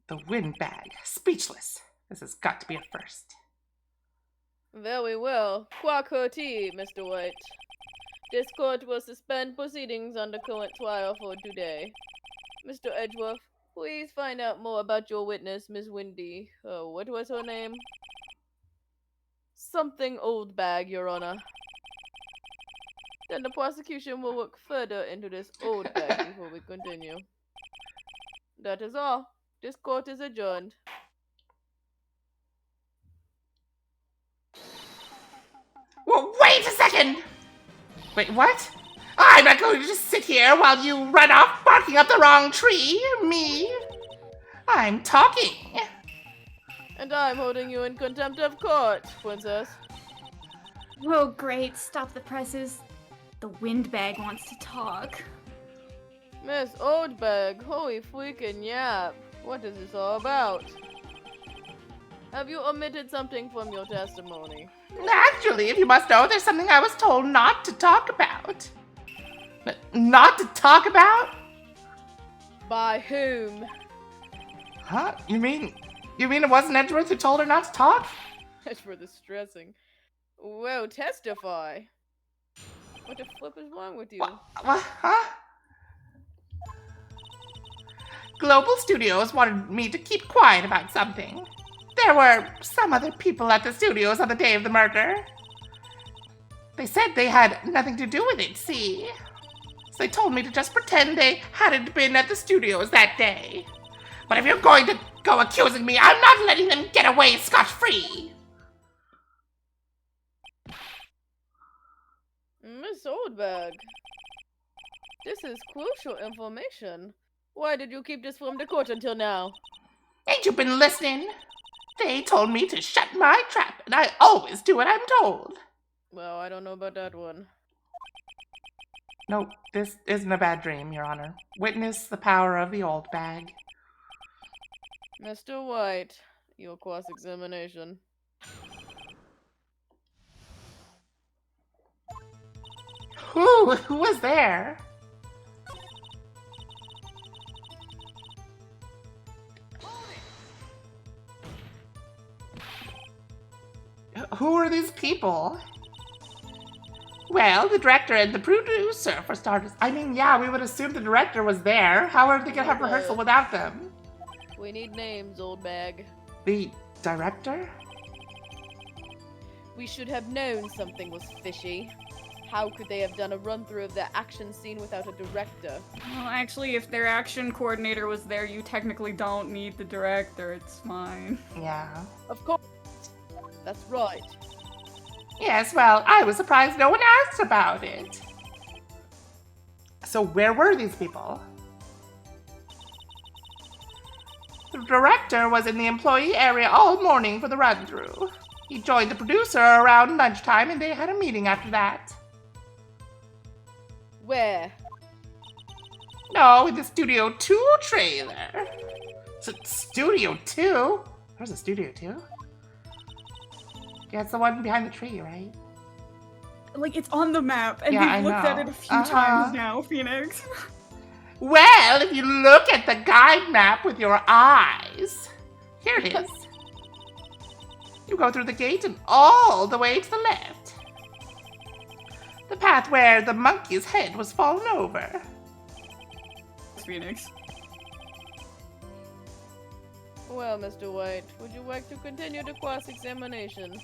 The windbag. Speechless. This has got to be a first. Very well. Quack her tea, Mr. White. This court will suspend proceedings on the current trial for today. Mr. Edgeworth, please find out more about your witness, Miss Windy. What was her name? Something Old Bag, Your Honor. Then the prosecution will look further into this old bag before we continue. That is all. This court is adjourned. Well, wait a second! Wait, what? I'm not going to just sit here while you run off barking up the wrong tree. Me? I'm talking. And I'm holding you in contempt of court, Princess. Oh, great. Stop the presses. The windbag wants to talk. Miss Oldbag, holy freaking yap. What is this all about? Have you omitted something from your testimony? Actually, if you must know, there's something I was told not to talk about. Not to talk about? By whom? Huh? You mean it wasn't Edgeworth who told her not to talk? That's for the stressing. Well, testify. What the flip is wrong with you? What? Huh? Global Studios wanted me to keep quiet about something. There were some other people at the studios on the day of the murder. They said they had nothing to do with it, see? So they told me to just pretend they hadn't been at the studios that day. But if you're going to go accusing me, I'm not letting them get away scot-free. Miss Oldbag, this is crucial information. Why did you keep this from the court until now? Ain't you been listening? They told me to shut my trap, and I always do what I'm told. Well, I don't know about that one. No, this isn't a bad dream, Your Honor. Witness the power of the old bag. Mr. White, your cross-examination. Who was there? Who are these people? Well, the director and the producer, for starters. I mean, yeah, we would assume the director was there. How are they gonna have rehearsal without them? We need names, old bag. The director? We should have known something was fishy. how could they have done a run-through of their action scene without a director? Well, actually, if their action coordinator was there, you technically don't need the director. It's fine. Yeah. Of course. That's right. Yes, well, I was surprised no one asked about it. So where were these people? The director was in the employee area all morning for the run-through. He joined the producer around lunchtime and they had a meeting after that. Where? No, in the Studio 2 trailer. Studio 2? There's a Studio 2? Yeah, it's the one behind the tree, right? Like, it's on the map, and Yeah, we've I looked at know. it a few times now, Phoenix. Well, if you look at the guide map with your eyes, here it is. You go through the gate and all the way to the left. The path where the monkey's head was fallen over. Phoenix. Well, Mr. White, would you like to continue the cross-examination?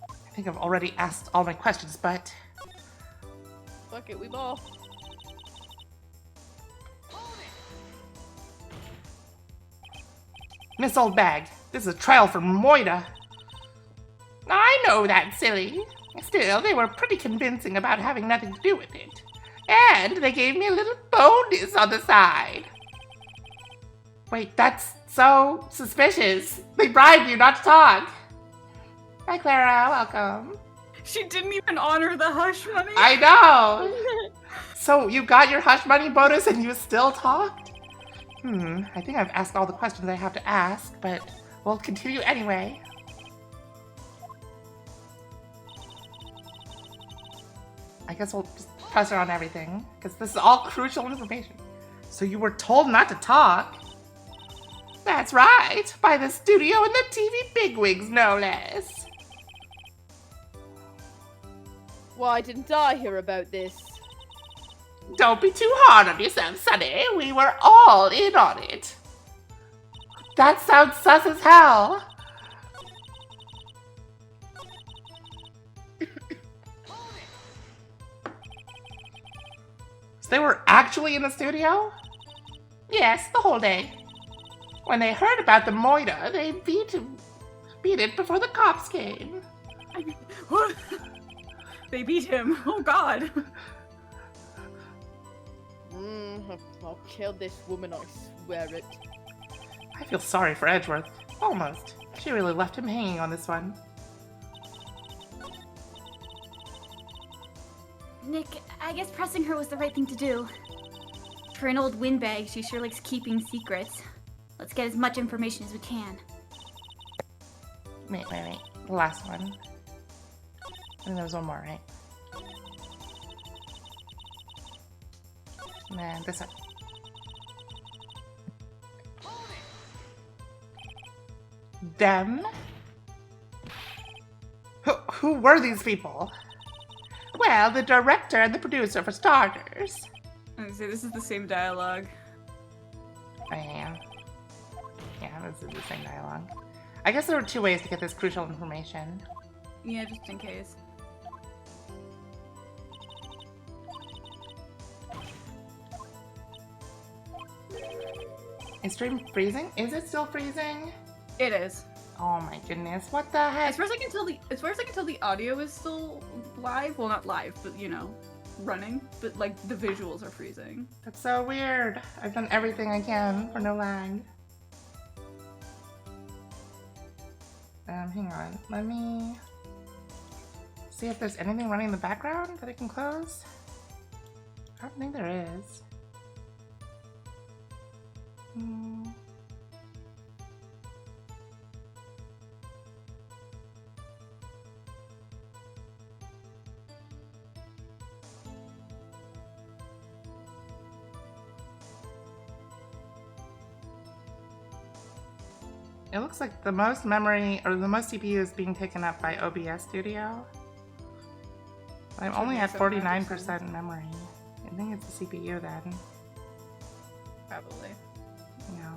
I think I've already asked all my questions, but... Fuck it, we ball. Miss Oldbag, this is a trial for Moida. I know that, silly. Still, they were pretty convincing about having nothing to do with it. And they gave me a little bonus on the side. Wait, that's so suspicious. They bribed you not to talk. Hi, Clara. Welcome. She didn't even honor the hush money. I know. So you got your hush money bonus and you still talked? I think I've asked all the questions I have to ask, but we'll continue anyway. I guess we'll just press her on everything, because this is all crucial information. So you were told not to talk? That's right, by the studio and the TV bigwigs, no less. Why didn't I hear about this? Don't be too hard on yourself, Sonny. We were all in on it. That sounds sus as hell. So they were actually in the studio? Yes, the whole day. When they heard about the Moida, they beat it before the cops came. What? They beat him. Oh God. I'll kill this woman, I swear it. I feel sorry for Edgeworth. Almost. She really left him hanging on this one. Nick, I guess pressing her was the right thing to do. For an old windbag, she sure likes keeping secrets. Let's get as much information as we can. Wait. The last one. And there was one more, right? And this one. Them? Who were these people? Well, the director and the producer for starters. I was gonna say, this is the same dialogue. I am. Yeah, this is the same dialogue. I guess there were two ways to get this crucial information. Yeah, just in case. Is stream freezing? Is it still freezing? It is. Oh my goodness, what the heck? As far as I can tell, the audio is still live. Well, not live, but you know, running. But like the visuals are freezing. That's so weird. I've done everything I can for no lag. Hang on. Let me see if there's anything running in the background that I can close. I don't think there is. It looks like the most memory, or the most CPU is being taken up by OBS Studio. I'm only at 49% memory. I think it's the CPU then. Probably. Yeah.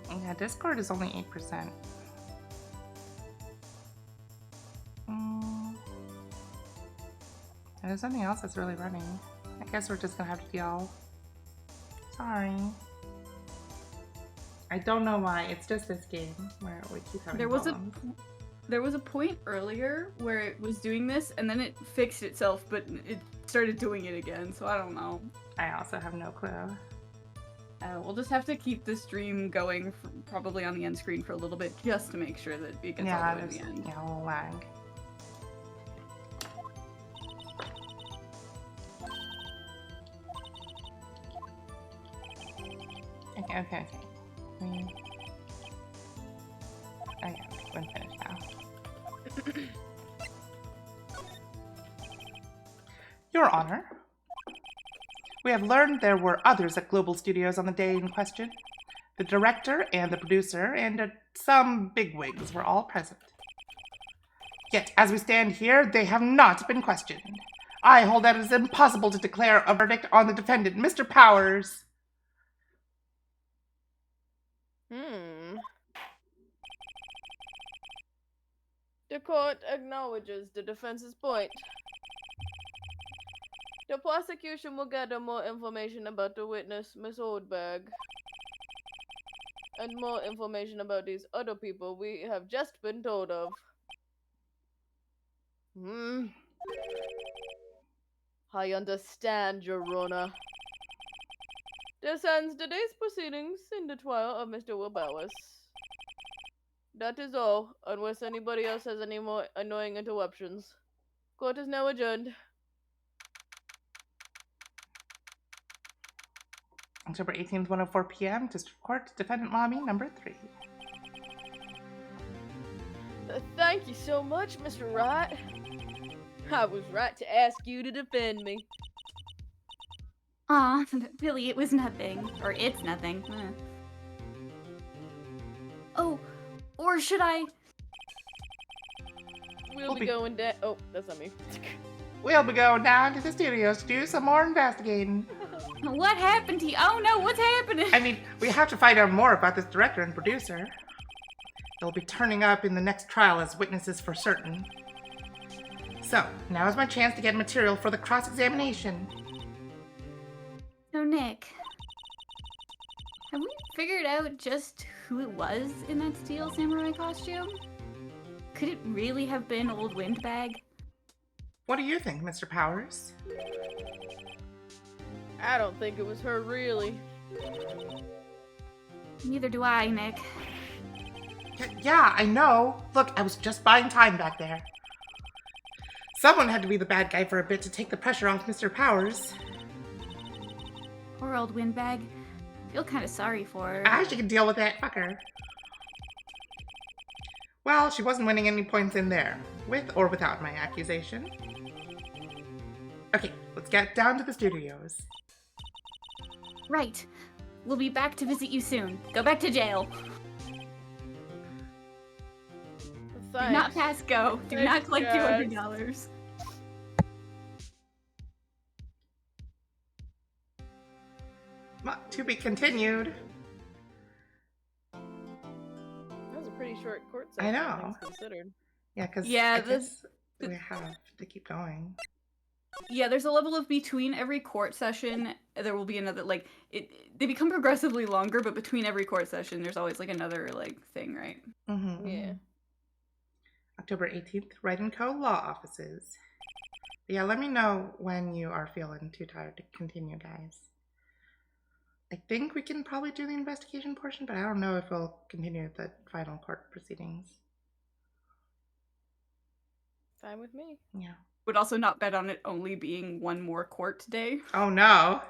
Yeah, Discord is only 8%. there's nothing else that's really running. I guess we're just gonna have to deal. Sorry. I don't know why. It's just this game where we keep having problems. There was a point earlier where it was doing this, and then it fixed itself, but it started doing it again, so I don't know. I also have no clue. We'll just have to keep the stream going, probably on the end screen for a little bit, just to make sure that it gets all the way to the end. Yeah, a little lag. Okay. Okay, we're finished now. Your Honor, we have learned there were others at Global Studios on the day in question. The director and the producer and some bigwigs were all present. Yet, as we stand here, they have not been questioned. I hold that it is impossible to declare a verdict on the defendant, Mr. Powers. The court acknowledges the defense's point. The prosecution will gather more information about the witness, Miss Oldberg, and more information about these other people we have just been told of. I understand, Your Honor. This ends today's proceedings in the trial of Mr. Will Powers. That is all, unless anybody else has any more annoying interruptions. Court is now adjourned. October 18th, 1:04 p.m., District Court, Defendant Lobby, number 3. Thank you so much, Mr. Wright. I was right to ask you to defend me. Aw, Billy, it was nothing. Or it's nothing. Oh, or should I? We'll be going down. Oh, that's not me. We'll be going down to the studios to do some more investigating. What happened to you? Oh no, what's happening? I mean, we have to find out more about this director and producer. They'll be turning up in the next trial as witnesses for certain. So, now is my chance to get material for the cross-examination. So, Nick, have we figured out just who it was in that steel samurai costume? Could it really have been Old Windbag? What do you think, Mr. Powers? I don't think it was her, really. Neither do I, Nick. Yeah, I know. Look, I was just buying time back there. Someone had to be the bad guy for a bit to take the pressure off Mr. Powers. Poor Old Windbag. Feel kind of sorry for her. She can deal with that, fuck her. Well, she wasn't winning any points in there, with or without my accusation. Okay, let's get down to the studios. Right. We'll be back to visit you soon. Go back to jail. Thanks. Do not pass go. Do not Thanks, collect guys. $200. To be continued. That was a pretty short court I session. know. Things considered. Yeah, because Yeah, we have to keep going. Yeah, there's a level of between every court session, there will be another, like, they become progressively longer, but between every court session, there's always, like, another, like, thing, right? Mm-hmm. Yeah. October 18th, Wright & Co. Law Offices. Yeah, let me know when you are feeling too tired to continue, guys. I think we can probably do the investigation portion, but I don't know if we'll continue the final court proceedings. Fine with me. Yeah. Would also not bet on it only being one more court day. Oh, no.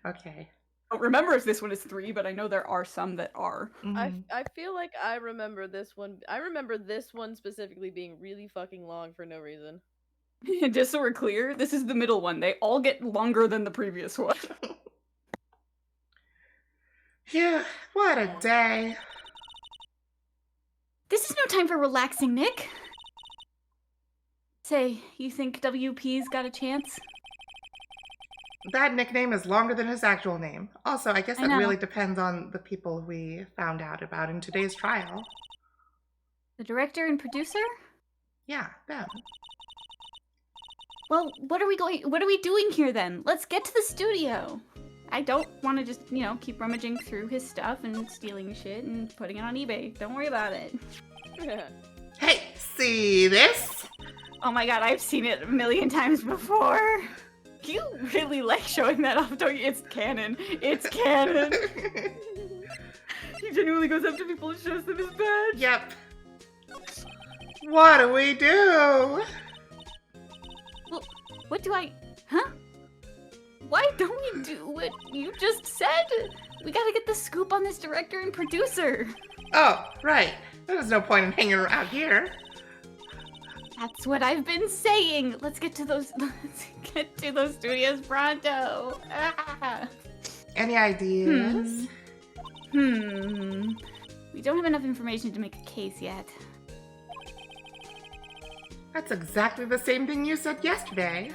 Okay. I don't remember if this one is 3, but I know there are some that are. Mhm. I feel like I remember this one. I remember this one specifically being really fucking long for no reason. Just so we're clear, this is the middle one. They all get longer than the previous one. Phew, what a day. This is no time for relaxing, Nick. Say, you think WP's got a chance? That nickname is longer than his actual name. Also, I guess I that know. really depends on the people we found out about in today's trial. The director and producer? Yeah, them. Well, what are we doing here then? Let's get to the studio. I don't want to just, keep rummaging through his stuff and stealing shit and putting it on eBay. Don't worry about it. Hey, see this? Oh my god, I've seen it a million times before. You really like showing that off, don't you? It's canon. It's canon. He genuinely goes up to people and shows them his badge. Yep. What do we do? Well, what do I... Huh? Why don't we do what you just said? We gotta get the scoop on this director and producer. Oh, right. There's no point in hanging around here. That's what I've been saying. Let's get to those studios pronto. Ah. Any ideas? We don't have enough information to make a case yet. That's exactly the same thing you said yesterday.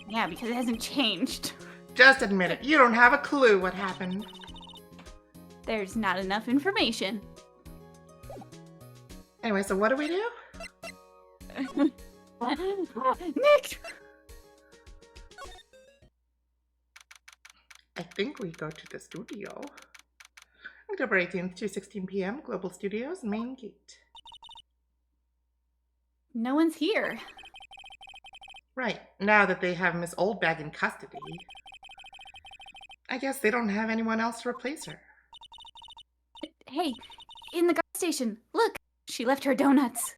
Yeah, because it hasn't changed. Just admit it. You don't have a clue what happened. There's not enough information. Anyway, so what do we do? Nick! I think we go to the studio. October 18th, 2:16 p.m., Global Studios, main gate. No one's here. Right, now that they have Miss Oldbag in custody, I guess they don't have anyone else to replace her. Hey, in the gas station, look! She left her donuts.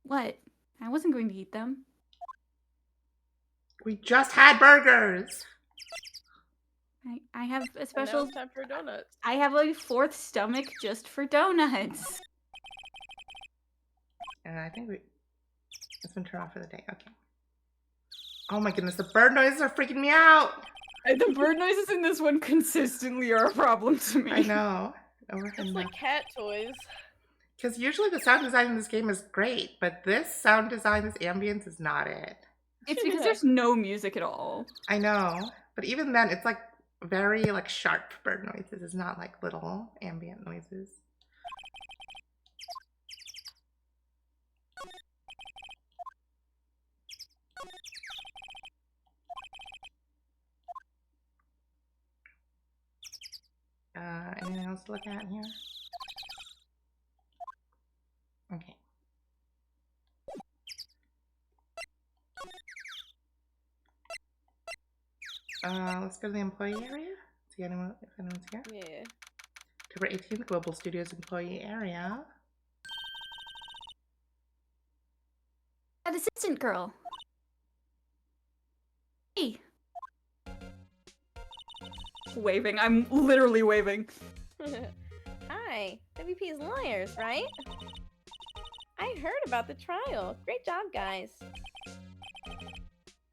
What? I wasn't going to eat them. We just had burgers! I have a And now special... it's time for donuts. I have a fourth stomach just for donuts. And I think it's been turned off for the day. Okay. Oh my goodness, the bird noises are freaking me out! The bird noises in this one consistently are a problem to me. I know. It's like cat toys. Because usually the sound design in this game is great, but this sound design, this ambience is not it. It's because there's no music at all. I know. But even then, it's like very like sharp bird noises. It's not like little ambient noises. Anything else to look at here? Okay. Let's go to the employee area. See anyone if anyone's here. Yeah. October 18th, Global Studios employee area. That assistant girl. Hey. Waving. I'm literally waving. Hi, WP's lawyers, right? I heard about the trial. Great job, guys.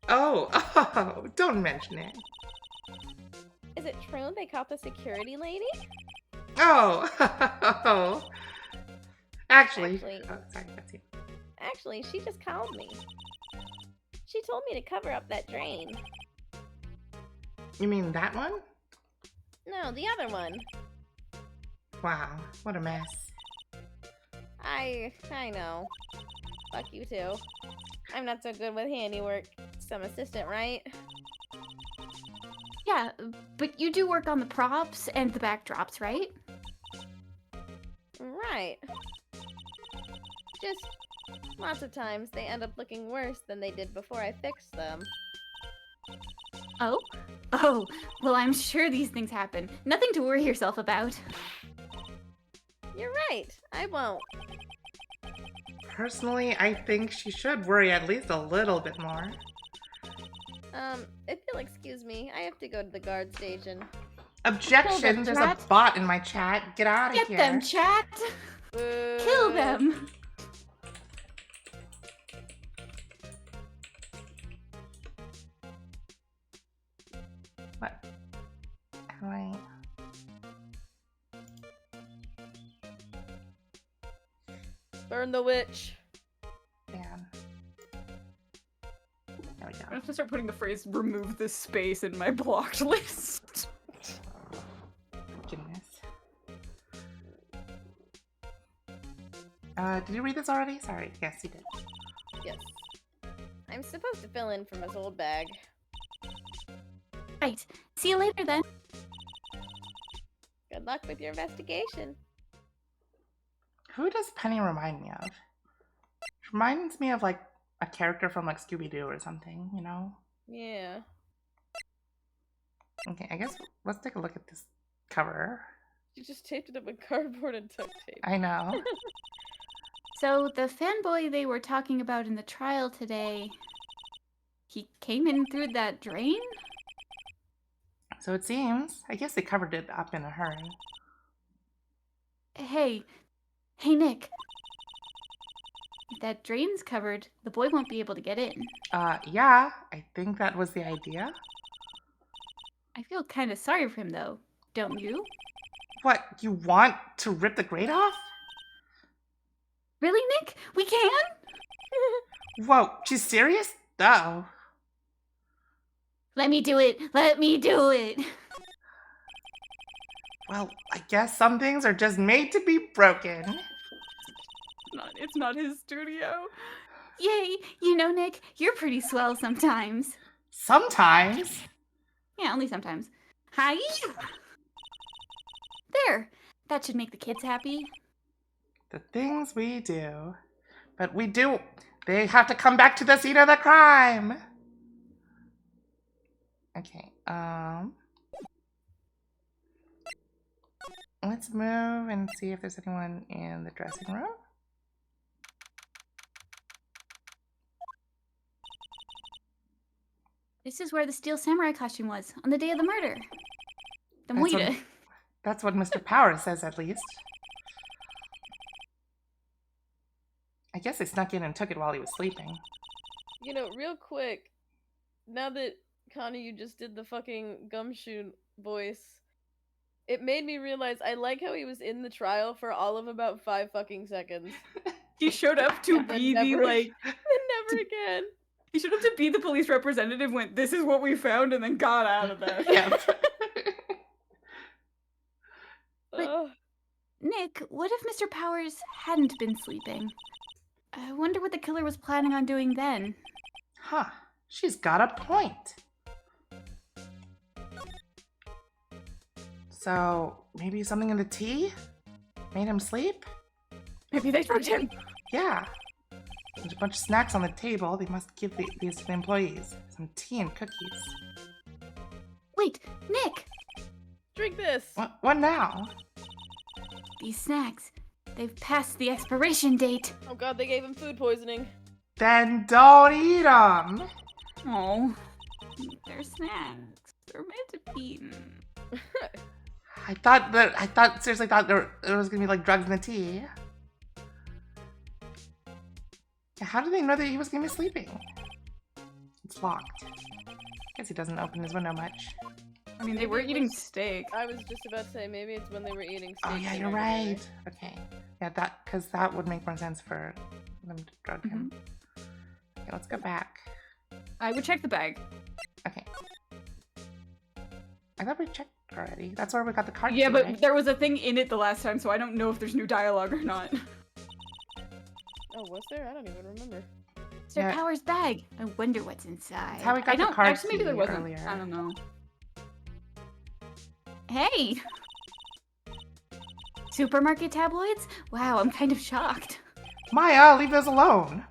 Oh, don't mention it. Is it true they caught the security lady? Oh, actually, Actually- oh, sorry, that's you. Actually, she just called me. She told me to cover up that drain. You mean that one? No, the other one. Wow, what a mess. I know. Fuck you too. I'm not so good with handiwork. Some assistant, right? Yeah, but you do work on the props and the backdrops, right? Right. Just lots of times they end up looking worse than they did before I fixed them. Oh? Oh, well, I'm sure these things happen. Nothing to worry yourself about. You're right. I won't. Personally, I think she should worry at least a little bit more. If you'll excuse me, I have to go to the guard station. Objection! There's a chat. bot in my chat. Get out of Get here. them, chat! Kill them! What? How do I... Burn the witch. Damn. There we I'm go. gonna start putting the phrase "remove this space" in my blocked list. Goodness. did you read this already? Sorry. Yes, you did. Yes. I'm supposed to fill in from his old bag. Right. See you later then. Good luck with your investigation. Who does Penny remind me of? She reminds me of like a character from like Scooby-Doo or something, you know? Yeah. Okay, I guess let's take a look at this cover. You just taped it up with cardboard and duct tape. I know. So the fanboy they were talking about in the trial today, he came in through that drain? So it seems. I guess they covered it up in a hurry. Hey, Nick. If that drain's covered, the boy won't be able to get in. Yeah, I think that was the idea. I feel kind of sorry for him though, don't you? What, you want to rip the grate off? Really, Nick? We can? Whoa, she's serious? Oh. Let me do it. Let me do it. Well, I guess some things are just made to be broken. It's not his studio. Yay. You know, Nick, you're pretty swell sometimes. Sometimes. Yeah, only sometimes. Hi. There. That should make the kids happy. The things we do. But we do. They have to come back to the scene of the crime. Okay, let's move and see if there's anyone in the dressing room. This is where the steel samurai costume was on the day of the murder. The That's what- Moira. That's what Mr. Powers says, at least. I guess they snuck in and took it while he was sleeping. You know, real quick, now that, Connie, you just did the fucking gumshoe voice, it made me realize I like how he was in the trial for all of about 5 fucking seconds. He showed up to And then be the never- like. And never again. He showed up to be the police representative. Went, "This is what we found," and then got out of there. Yep. But- Ugh. Nick, what if Mr. Powers hadn't been sleeping? I wonder what the killer was planning on doing then. Huh. She's got a point. So, maybe something in the tea made him sleep? Maybe they drugged him. Yeah. There's a bunch of snacks on the table. They must give these to the employees. Some tea and cookies. Wait, Nick! Drink this! What now? These snacks, they've passed the expiration date. Oh god, they gave him food poisoning. Then don't eat them. Oh, They're snacks. They're meant to be eaten. Seriously thought there was gonna be like drugs in the tea. Yeah, how did they know that he was gonna be sleeping? It's locked. Guess he doesn't open his window much. I mean, they were eating steak. I was just about to say, maybe it's when they were eating steak. Oh yeah, dinner you're together. right. Okay. Yeah, because that would make more sense for them to drug him. Okay, let's go back. I would check the bag. Okay. I thought we checked already. That's where we got the card. Yeah, key, but right? there was a thing in it the last time, so I don't know if there's new dialogue or not. Oh, was there? I don't even remember. Mr. Yeah. Powers' bag. I wonder what's inside. That's how we got I the don't. card Actually, maybe there key wasn't. earlier. I don't know. Hey! Supermarket tabloids? Wow, I'm kind of shocked. Maya, leave those alone.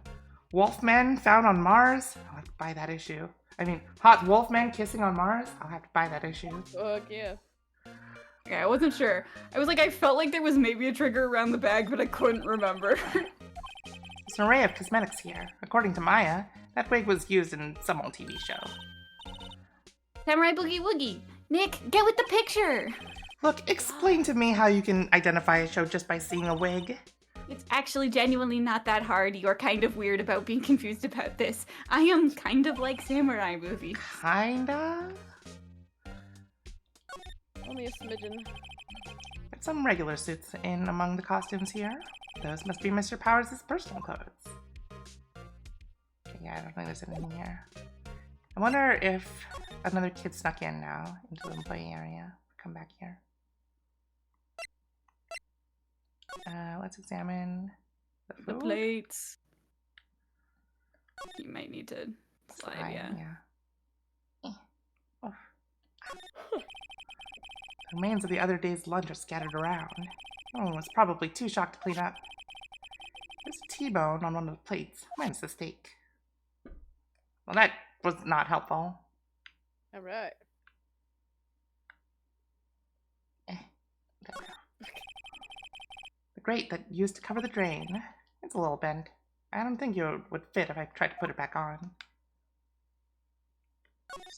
Wolfman found on Mars. I'll have to buy that issue. I mean, hot Wolfman kissing on Mars. I'll have to buy that issue. Fuck yeah. Yeah, I wasn't sure. I was like, I felt like there was maybe a trigger around the bag, but I couldn't remember. There's an array of cosmetics here. According to Maya, that wig was used in some old TV show. Samurai Boogie Woogie! Nick, get with the picture! Look, explain to me how you can identify a show just by seeing a wig. It's actually genuinely not that hard. You're kind of weird about being confused about this. I am kind of like samurai movies. Kinda? Only a smidgen. There's some regular suits in among the costumes here. Those must be Mr. Powers' personal clothes. Okay, yeah, I don't think there's anything here. I wonder if another kid snuck in now into the employee area. Come back here. Let's examine The food? plates. You might need to slide, yeah. Eh. Oh. The remains of the other day's lunch are scattered around. Everyone was probably too shocked to clean up. There's a T-bone on one of the plates, minus the steak. Well, that was not helpful. All right. There we go. The grate that used to cover the drain. It's a little bent. I don't think it would fit if I tried to put it back on.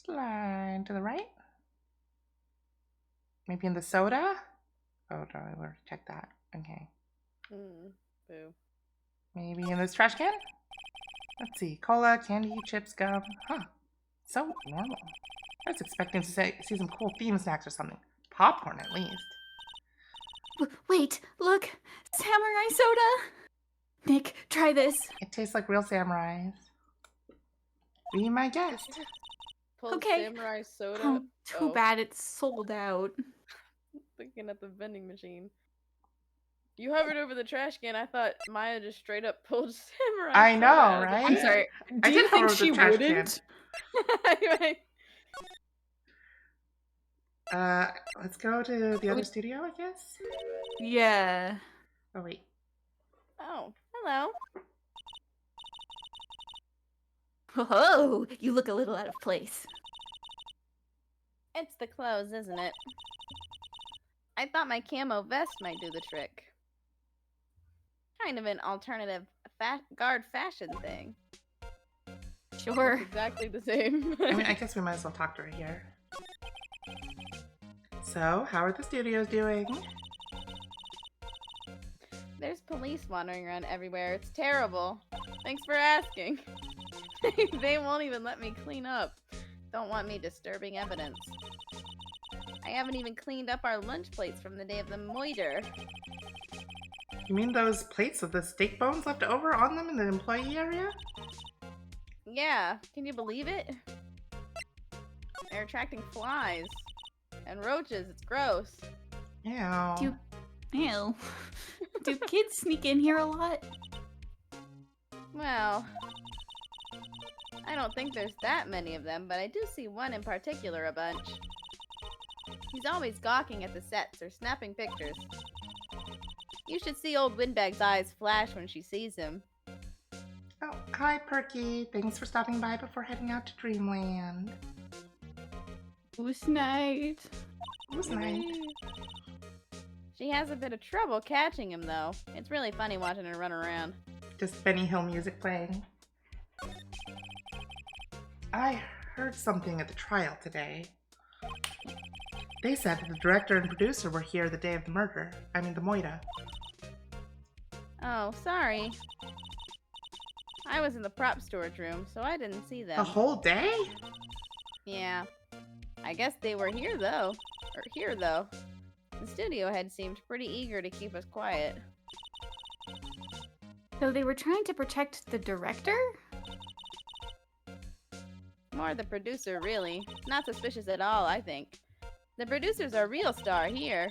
Slide to the right. Maybe in the soda? Oh, no, I already checked that. Okay. Boo. Maybe in this trash can? Let's see. Cola, candy, chips, gum. Huh. So normal. I was expecting to see some cool theme snacks or something. Popcorn, at least. Wait, look! Samurai soda! Nick, try this. It tastes like real samurais. Be my guest. Pulled Okay. samurai soda. Oh, too Oh, bad it's sold out. Looking at the vending machine. You hovered over the trash can. I thought Maya just straight up pulled samurai. I soda know, out of the right? I'm sorry. I Do you did think hover the she trash can. wouldn't? Anyway. Let's go to the other studio, I guess? Yeah. Oh, wait. Oh, hello. Whoa, you look a little out of place. It's the clothes, isn't it? I thought my camo vest might do the trick. Kind of an alternative guard fashion thing. Sure. It's exactly the same. I mean, I guess we might as well talk to her here. So, how are the studios doing? There's police wandering around everywhere. It's terrible. Thanks for asking. They won't even let me clean up. Don't want me disturbing evidence. I haven't even cleaned up our lunch plates from the day of the moiter. You mean those plates with the steak bones left over on them in the employee area? Yeah, can you believe it? They're attracting flies. And roaches, it's gross. Ew. Ew. Do kids sneak in here a lot? Well, I don't think there's that many of them, but I do see one in particular a bunch. He's always gawking at the sets or snapping pictures. You should see old Windbag's eyes flash when she sees him. Oh, hi, Perky. Thanks for stopping by before heading out to Dreamland. Who's night? It was nice. She has a bit of trouble catching him, though. It's really funny watching her run around. Just Benny Hill music playing. I heard something at the trial today. They said that the director and producer were here the day of the murder. I mean, the moita. Oh, sorry. I was in the prop storage room, so I didn't see them. The whole day? Yeah. I guess they were here, though. Or here, though. The studio head seemed pretty eager to keep us quiet. So they were trying to protect the director? More the producer, really. Not suspicious at all, I think. The producer's our real star here.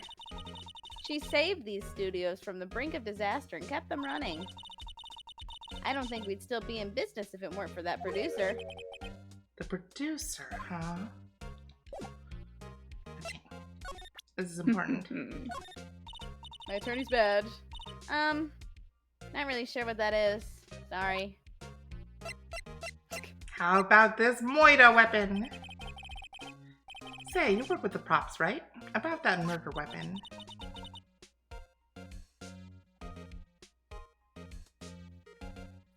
She saved these studios from the brink of disaster and kept them running. I don't think we'd still be in business if it weren't for that producer. The producer, huh? Okay. This is important. My attorney's badge. Not really sure what that is. Sorry. How about this moita weapon? Say, you work with the props, right? About that murder weapon.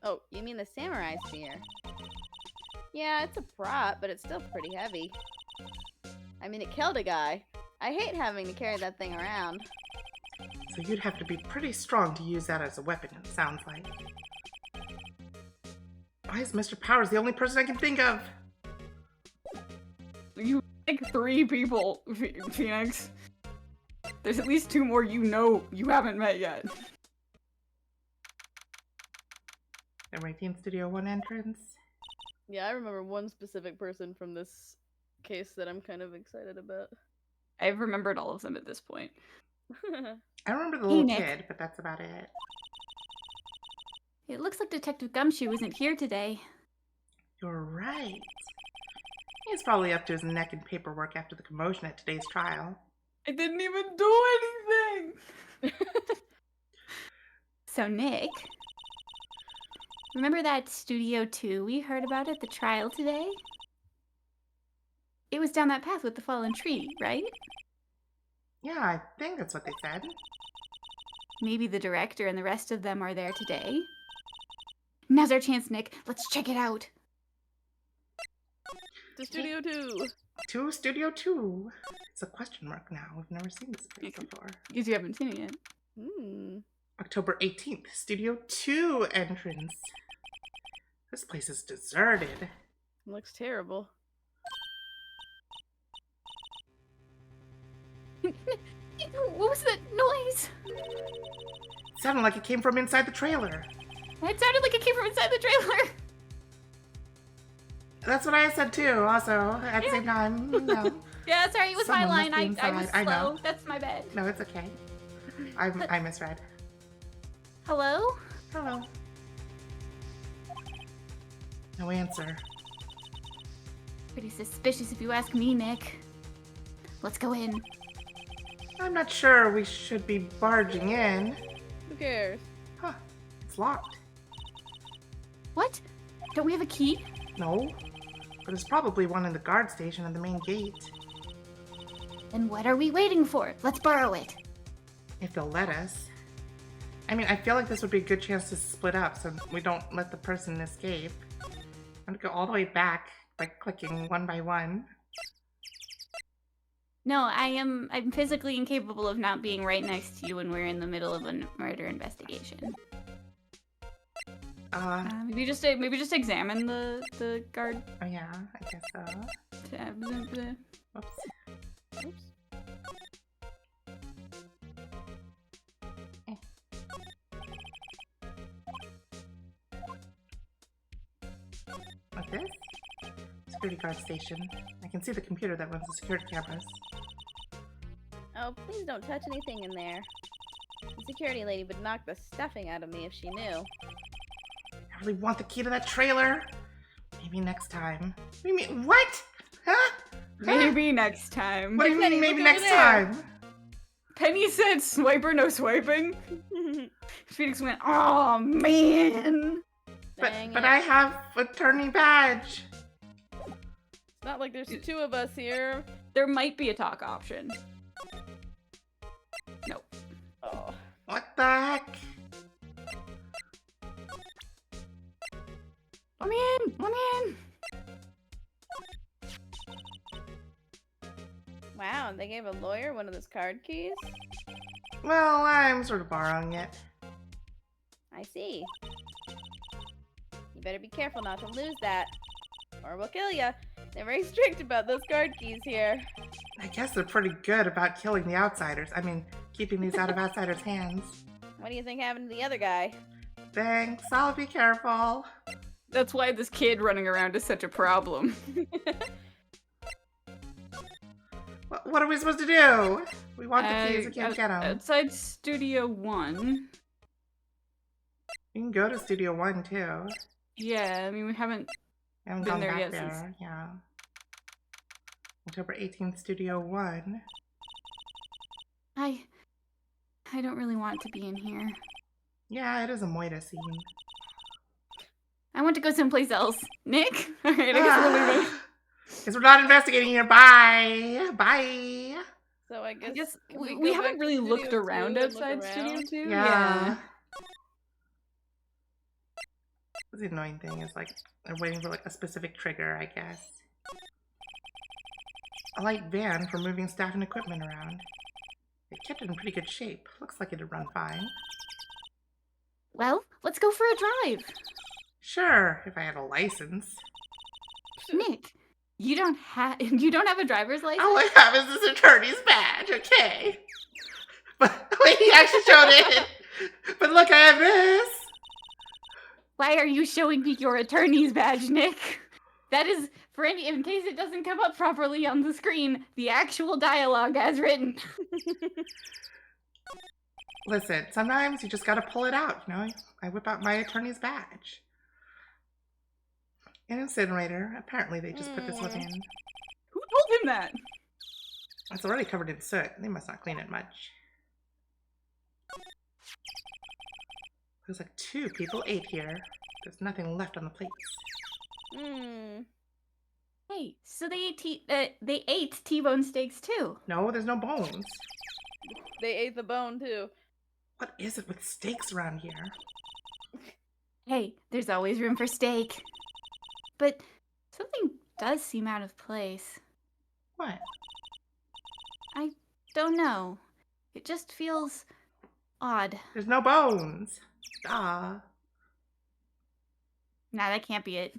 Oh, you mean the samurai spear? Yeah, it's a prop, but it's still pretty heavy. I mean, it killed a guy. I hate having to carry that thing around. So you'd have to be pretty strong to use that as a weapon, it sounds like. Why is Mr. Powers the only person I can think of? You like 3 people, Phoenix. There's at least 2 more you know you haven't met yet. The Raytheon Studio 1 entrance. Yeah, I remember one specific person from this case that I'm kind of excited about. I've remembered all of them at this point. I remember the little Nick. kid, but that's about it. It looks like Detective Gumshoe isn't here today. You're right. He's probably up to his neck in paperwork after the commotion at today's trial. I didn't even do anything. So, Nick, remember that Studio 2 we heard about at the trial today? It was down that path with the fallen tree, right? Yeah, I think that's what they said. Maybe the director and the rest of them are there today. Now's our chance, Nick. Let's check it out. To Studio 2. To Studio 2. It's a question mark now. We've never seen this place before. Because you haven't seen it yet. Hmm. October 18th, Studio 2 entrance. This place is deserted. Looks terrible. What was that noise? It sounded like it came from inside the trailer. It sounded like it came from inside the trailer. That's what I said too, also, at the same time. No, Yeah, sorry, it was my Someone line. must be I was inside. I know. slow. That's my bad. no, it's okay. I misread. Hello? Hello. No answer. Pretty suspicious if you ask me, Nick. Let's go in. I'm not sure we should be barging in. Who cares? Huh, it's locked. What? Don't we have a key? No, but there's probably one in the guard station at the main gate. Then what are we waiting for? Let's borrow it. If they'll let us. I mean, I feel like this would be a good chance to split up so we don't let the person escape. I'm gonna go all the way back by clicking one by one. No, I'm physically incapable of not being right next to you when we're in the middle of a murder investigation. Maybe just examine the guard Oh yeah, I guess so. tab. Oops. Oops. Like this? Security guard station. I can see the computer that runs the security cameras. Oh, please don't touch anything in there. The security lady would knock the stuffing out of me if she knew. I really want the key to that trailer. Maybe next time. What do you mean? What? Huh? Maybe next time. What do you mean? Penny, Maybe look over next there. time. Penny said swiper, no swiping. Phoenix went, oh man. Dang But it. I have attorney badge. It's not like there's two of us here. There might be a talk option. Nope. Oh. What the heck? Let me in. Let me in. Wow, they gave a lawyer one of those card keys? Well, I'm sort of borrowing it. I see. You better be careful not to lose that, or we'll kill ya. They're very strict about those card keys here. I guess they're pretty good about killing the outsiders. I mean, keeping these out of outsiders' hands. What do you think happened to the other guy? Thanks, I'll be careful. That's why this kid running around is such a problem. What are we supposed to do? We want the keys, we can't out- get them. Outside Studio 1. You can go to Studio 1 too. Yeah, I mean, we haven't. I haven't Been gone there back yet there. since- Yeah. October 18th, Studio 1. I don't really want to be in here. Yeah, it is a Moida scene. I want to go someplace else. Nick? Alright, I guess we're leaving. Because we're not investigating here. Bye. Bye. So I I guess, guess can we go haven't back really to looked Studio around 2 and look outside Studio around? 2. Yeah. The annoying thing is like they're waiting for like a specific trigger, I guess. A light van for moving staff and equipment around. It kept it in pretty good shape. Looks like it'd run fine. Well, let's go for a drive. Sure, if I had a license. Nick, you don't have a driver's license? All I have is this attorney's badge, okay? But wait, he actually showed it. But look, I have this. Why are you showing me your attorney's badge, Nick? That is, in case it doesn't come up properly on the screen, the actual dialogue as written. Listen, sometimes you just gotta pull it out, you know? I whip out my attorney's badge. An incinerator. Apparently they just put this one in. Who told him that? It's already covered in soot. They must not clean it much. Looks like 2 people ate here. There's nothing left on the plates. Hmm. Hey, so they ate T-bone steaks too. No, there's no bones. They ate the bone too. What is it with steaks around here? Hey, there's always room for steak. But something does seem out of place. What? I don't know. It just feels odd. There's no bones. Ah. Nah, that can't be it.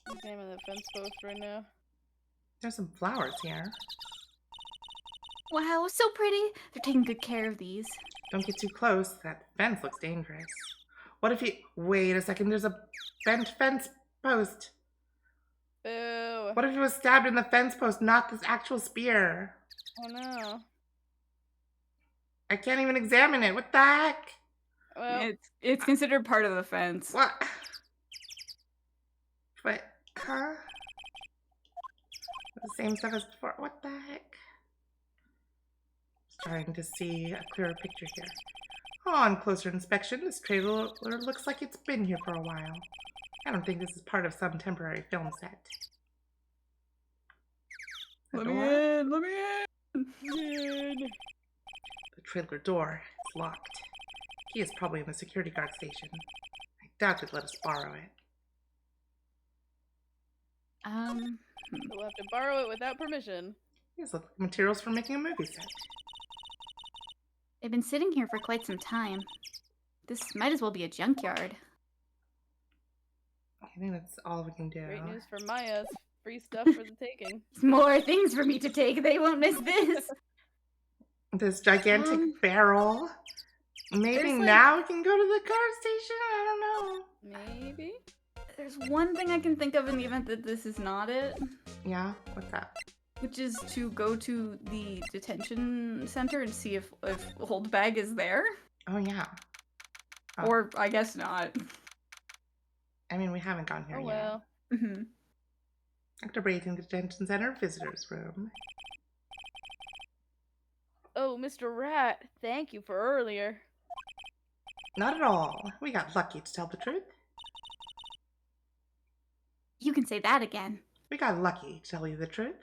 Examine the fence post right now. There's some flowers here. Wow, so pretty. They're taking good care of these. Don't get too close. That fence looks dangerous. What if you... Wait a second. There's a bent fence post. Boo. What if he was stabbed in the fence post, not this actual spear? Oh no. I can't even examine it. What the heck? Well, It's considered part of the fence. What? What? Huh? The same stuff as before. What the heck? Starting to see a clearer picture here. On closer inspection, this trailer looks like it's been here for a while. I don't think this is part of some temporary film set. The Let me door? in. Let me in. The trailer door is locked. Key is probably in the security guard station. I doubt they'd let us borrow it. we'll have to borrow it without permission. These look like materials for making a movie set. They've been sitting here for quite some time. This might as well be a junkyard. I think that's all we can do. Great news for Maya. Free stuff for the taking. More things for me to take. They won't miss this. This gigantic barrel. Maybe there's, like- now we can go to the car station? I don't know. Maybe? There's one thing I can think of in the event that this is not it, Yeah? What's that? Which is to go to the detention center and see if Holdbag is there. Oh, yeah. Oh. Or I guess not. I mean, we haven't gone here Oh yet. well. Mm-hmm. Dr. Brayton, the detention center visitors room. Oh, Mr. Rat, thank you for earlier. Not at all. We got lucky, to tell the truth. You can say that again. We got lucky, to tell you the truth.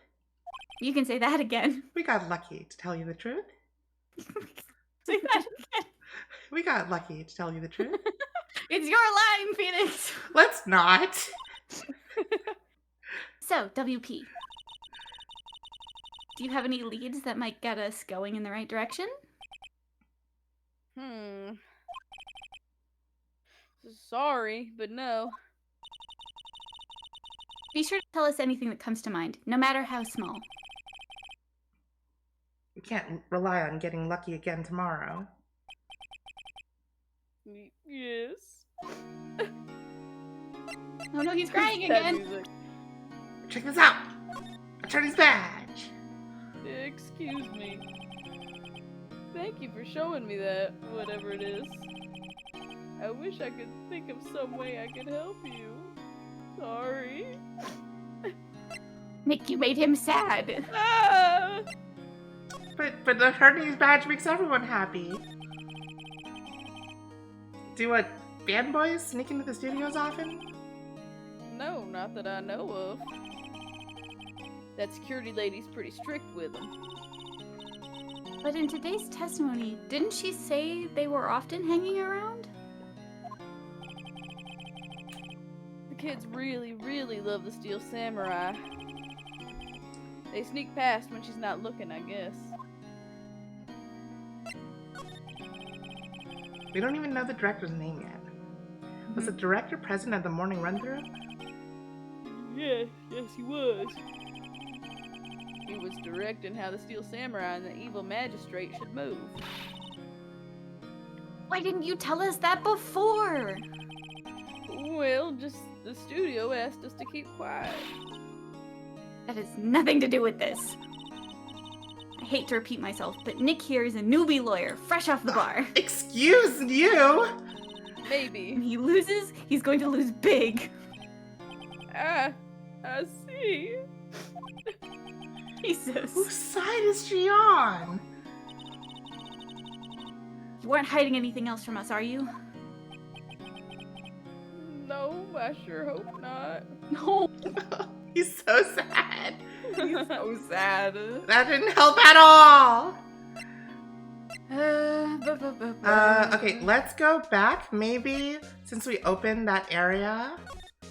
You can say that again. We got lucky, to tell you the truth. Say that again. We got lucky, to tell you the truth. It's your line, Phoenix. Let's not. So, WP. Do you have any leads that might get us going in the right direction? Sorry, but no. Be sure to tell us anything that comes to mind, no matter how small. We can't rely on getting lucky again tomorrow. Yes. Oh no, he's crying Sad again. music. Check this out! Attorney's badge! Excuse me. Thank you for showing me that, whatever it is. I wish I could think of some way I could help you. Sorry. Nick, you made him sad. Ah! But the attorney's badge makes everyone happy. Do what, fanboys sneak into the studios often? No, not that I know of. That security lady's pretty strict with them. But in today's testimony, didn't she say they were often hanging around? The kids really, really love the Steel Samurai. They sneak past when she's not looking, I guess. We don't even know the director's name yet. Was the director present at the morning run-through? Yes, he was. He was directing how the Steel Samurai and the evil magistrate should move. Why didn't you tell us that before? Well, just the studio asked us to keep quiet. That has nothing to do with this. I hate to repeat myself, but Nick here is a newbie lawyer, fresh off the bar. Excuse you? Maybe. When he loses, he's going to lose big. Ah, I see. Jesus. Whose side is she on? You weren't hiding anything else from us, are you? No, I sure hope not. No. He's so sad. He's so sad. That didn't help at all. Okay, let's go back. Maybe since we opened that area,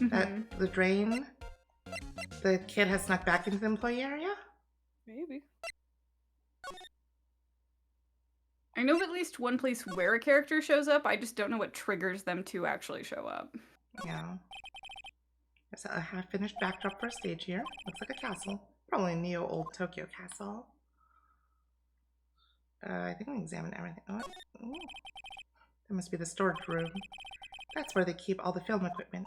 that the drain, the kid has snuck back into the employee area. Maybe. I know of at least one place where a character shows up, I just don't know what triggers them to actually show up. Yeah. There's a half-finished backdrop for a stage here. Looks like a castle. Probably a Neo Old Tokyo castle. I think we examined everything. Oh, ooh. That must be the storage room. That's where they keep all the film equipment.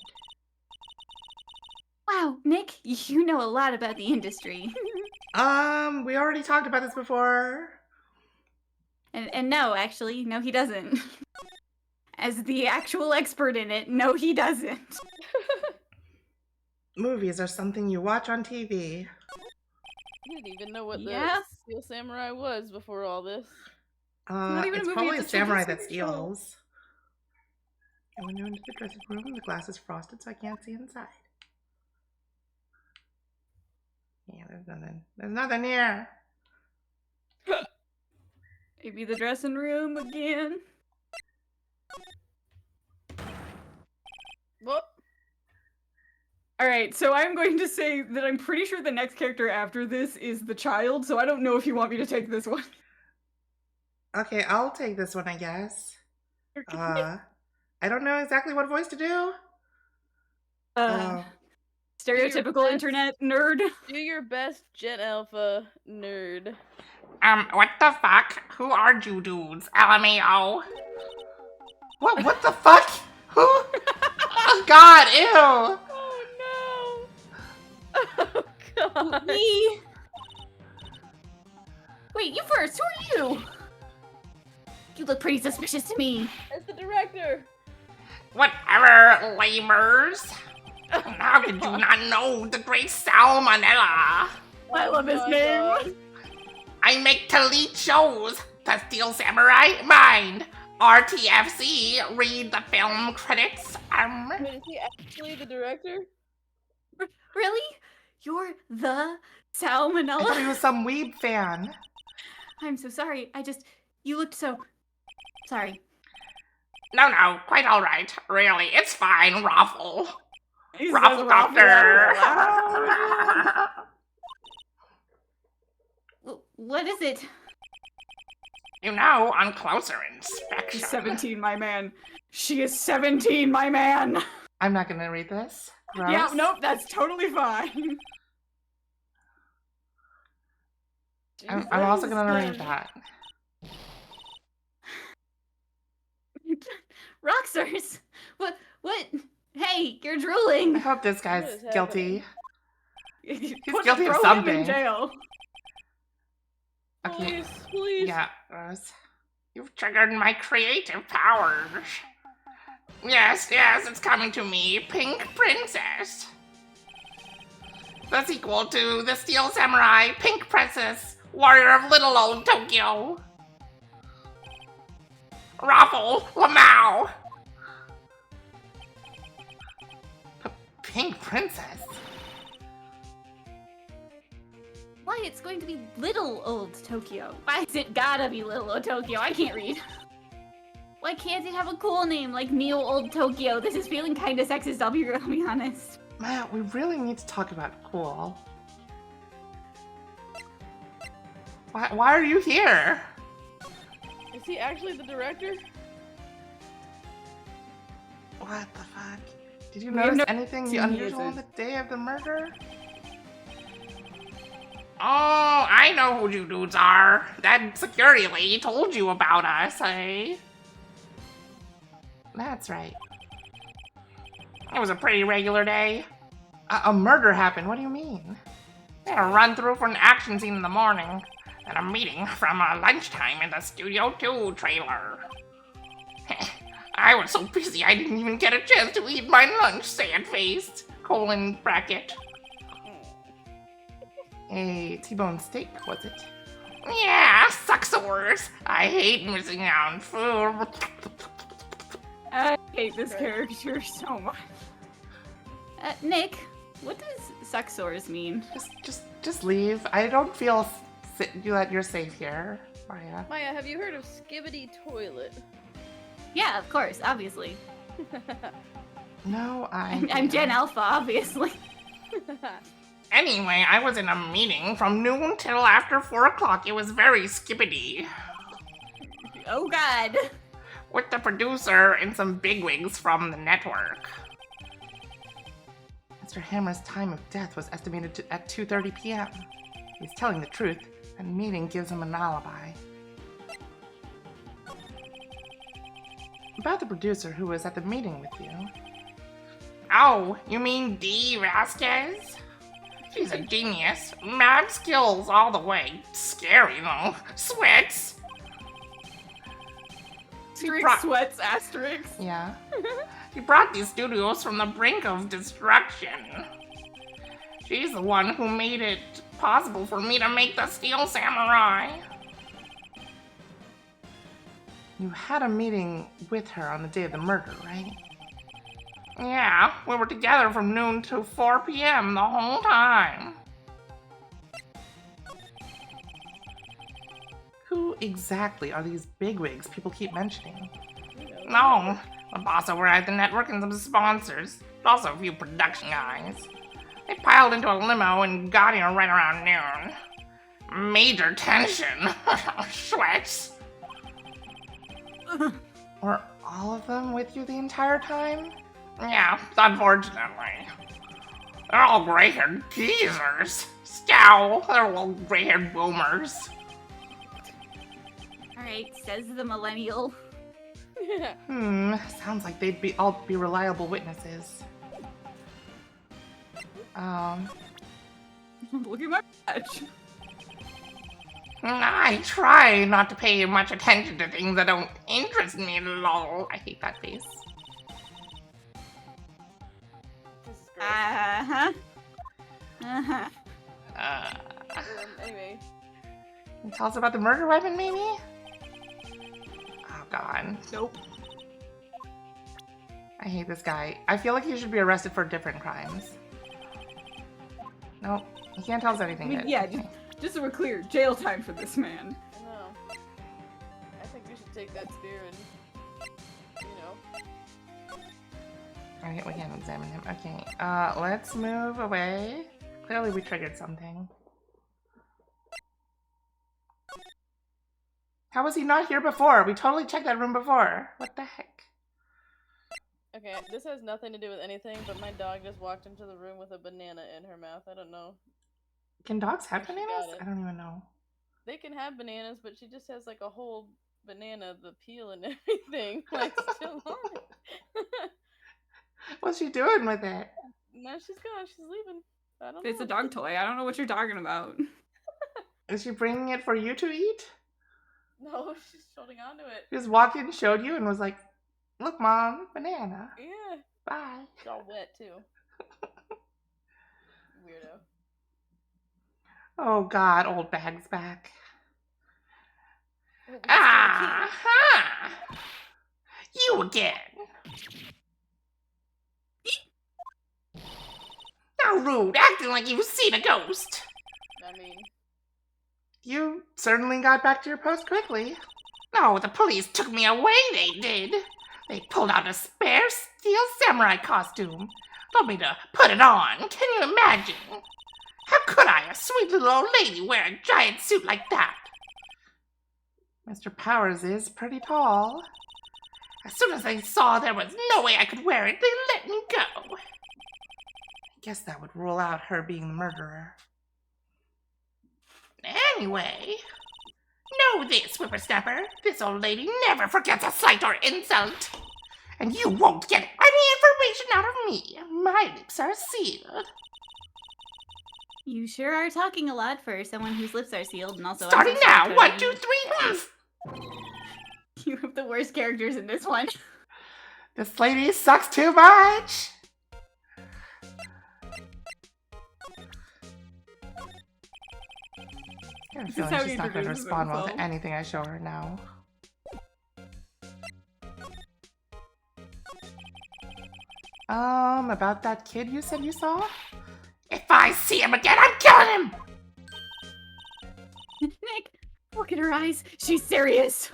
Wow, Nick, you know a lot about the industry. We already talked about this before. And no, actually, no he doesn't. As the actual expert in it, no he doesn't. Movies are something you watch on TV. You didn't even know what Yeah. the Steel Samurai was before all this. Not even a It's movie, probably a it's a samurai children's that TV show. steals. I went into the dressing room. The glass is frosted, so I can't see inside. Yeah, there's nothing. There's nothing here. Maybe the dressing room again. Whoop. Alright, so I'm going to say that I'm pretty sure the next character after this is the child, so I don't know if you want me to take this one. Okay, I'll take this one, I guess. I don't know exactly what voice to do. Stereotypical best. internet nerd. Do your best, Gen Alpha nerd. What the fuck? Who are you dudes? LMAO. What the fuck? Who? Oh god, ew! Oh no! Oh god! Me? Wait, you first, who are you? You look pretty suspicious to me. It's the director! Whatever, lamers. How could you not know the great Salmonella? I love his my name. God. I make to lead shows. The Steel Samurai, mind. RTFC, read the film credits. Wait, is he actually the director? Really? You're the I thought Salmonella? he was some weeb fan. I'm so sorry. You looked so... Sorry. No, quite alright. Really, it's fine, Raffle. He says Raffle Raffle Doctor. out loud. What is it? You know, on closer She's inspection. 17, my man. She is 17, my man. I'm not gonna read this. Gross. Yeah, nope, that's totally fine. I'm also gonna read that. Roxers! What? Hey, you're I drooling! hope this What guy's is guilty. He's guilty of something. In jail. Okay. Please. Yeah, Rose. You've triggered my creative powers. Yes, it's coming to me. Pink Princess. The sequel to The Steel Samurai, Pink Princess, Warrior of Little Old Tokyo. Raffle Lamau. The Pink Princess? Why, it's going to be little old Tokyo. Why is it gotta be little old Tokyo? I can't read. Why can't it have a cool name like Neo Old Tokyo? This is feeling kinda sexist, I'll be honest. Matt, we really need to talk about cool. Why are you here? Is he actually the director? What the fuck? Did you We have notice no- anything He unusual on isn't. the day of the murder? Oh, I know who you dudes are. That security lady told you about us, eh? That's right. It was a pretty regular day. A murder happened, what do you mean? They had a run through for an action scene in the morning. at a meeting from lunchtime in the Studio 2 trailer. I was so busy I didn't even get a chance to eat my lunch, sad-faced, colon bracket. A T-bone steak, was it? Yeah, sucksaurs. I hate missing out on food. I hate this character so much. Nick, what does sucksores mean? Just leave. I don't feel that you're safe here, Maya. Maya, have you heard of Skibbity Toilet? Yeah, of course, obviously. No, I'm Gen Alpha, obviously. Anyway, I was in a meeting from noon till after 4 o'clock. It was very skippity. Oh god. With the producer and some bigwigs from the network. Mr. Hammer's time of death was estimated at 2:30 p.m. He's telling the truth, and the meeting gives him an alibi. About the producer who was at the meeting with you. Oh, you mean Dee Vasquez? She's a genius. Mad skills all the way. Scary though. Sweats. Sweats asterisk. Yeah. She brought these studios from the brink of destruction. She's the one who made it possible for me to make the Steel Samurai. You had a meeting with her on the day of the murder, right? Yeah, we were together from noon to 4 p.m. the whole time. Who exactly are these bigwigs people keep mentioning? No, the boss over at the network and some sponsors. Also a few production guys. They piled into a limo and got here right around noon. Major tension. Sweats. Were all of them with you the entire time? Yeah, unfortunately. They're all gray-haired geezers. Scowl, they're all gray-haired boomers. Alright, says the millennial. Sounds like they'd all be reliable witnesses. Look at my badge. I try not to pay much attention to things that don't interest me, lol. I hate that face. This is great. Uh-huh. Uh-huh. Anyway. Can you tell us about the murder weapon, maybe? Oh, God. Nope. I hate this guy. I feel like he should be arrested for different crimes. Nope. He can't tell us anything. I mean, yet. yeah, just so we're clear, jail time for this man. I know. I think we should take that spear and, Alright, we can examine him. Okay, let's move away. Clearly we triggered something. How was he not here before? We totally checked that room before. What the heck? Okay, this has nothing to do with anything, but my dog just walked into the room with a banana in her mouth. I don't know. Can dogs have She got bananas? it. I don't even know. They can have bananas, but she just has like a whole banana, the peel and everything, like still on it. What's she doing with it? Now she's gone. She's leaving. I don't know. It's a dog toy. I don't know what you're talking about. Is she bringing it for you to eat? No, she's holding on to it. She just walked in, showed you, and was like, look, Mom, banana. Yeah. Bye. It's all wet too. Weirdo. Oh, God, old bag's back. Oh, we Ah-ha! You again. How rude, acting like you've seen a ghost. I mean, You certainly got back to your post quickly. No, the police took me away, they did. They pulled out a spare steel samurai costume. Told me to put it on. Can you imagine? How could I, a sweet little old lady, wear a giant suit like that? Mr. Powers is pretty tall. As soon as they saw there was no way I could wear it, they let me go. I guess that would rule out her being the murderer. Anyway, know this, whippersnapper. This old lady never forgets a slight or insult. And you won't get any information out of me. My lips are sealed. You sure are talking a lot for someone whose lips are sealed, and also I'm Starting so sorry, now! Cody. 1, 2, 3, You have the worst characters in this one. This lady sucks too much! I have a This is feeling how she's he not going to introduces respond well to himself. anything I show her now. About that kid you said you saw? If I see him again, I'm killing him! Nick, look at her eyes. She's serious.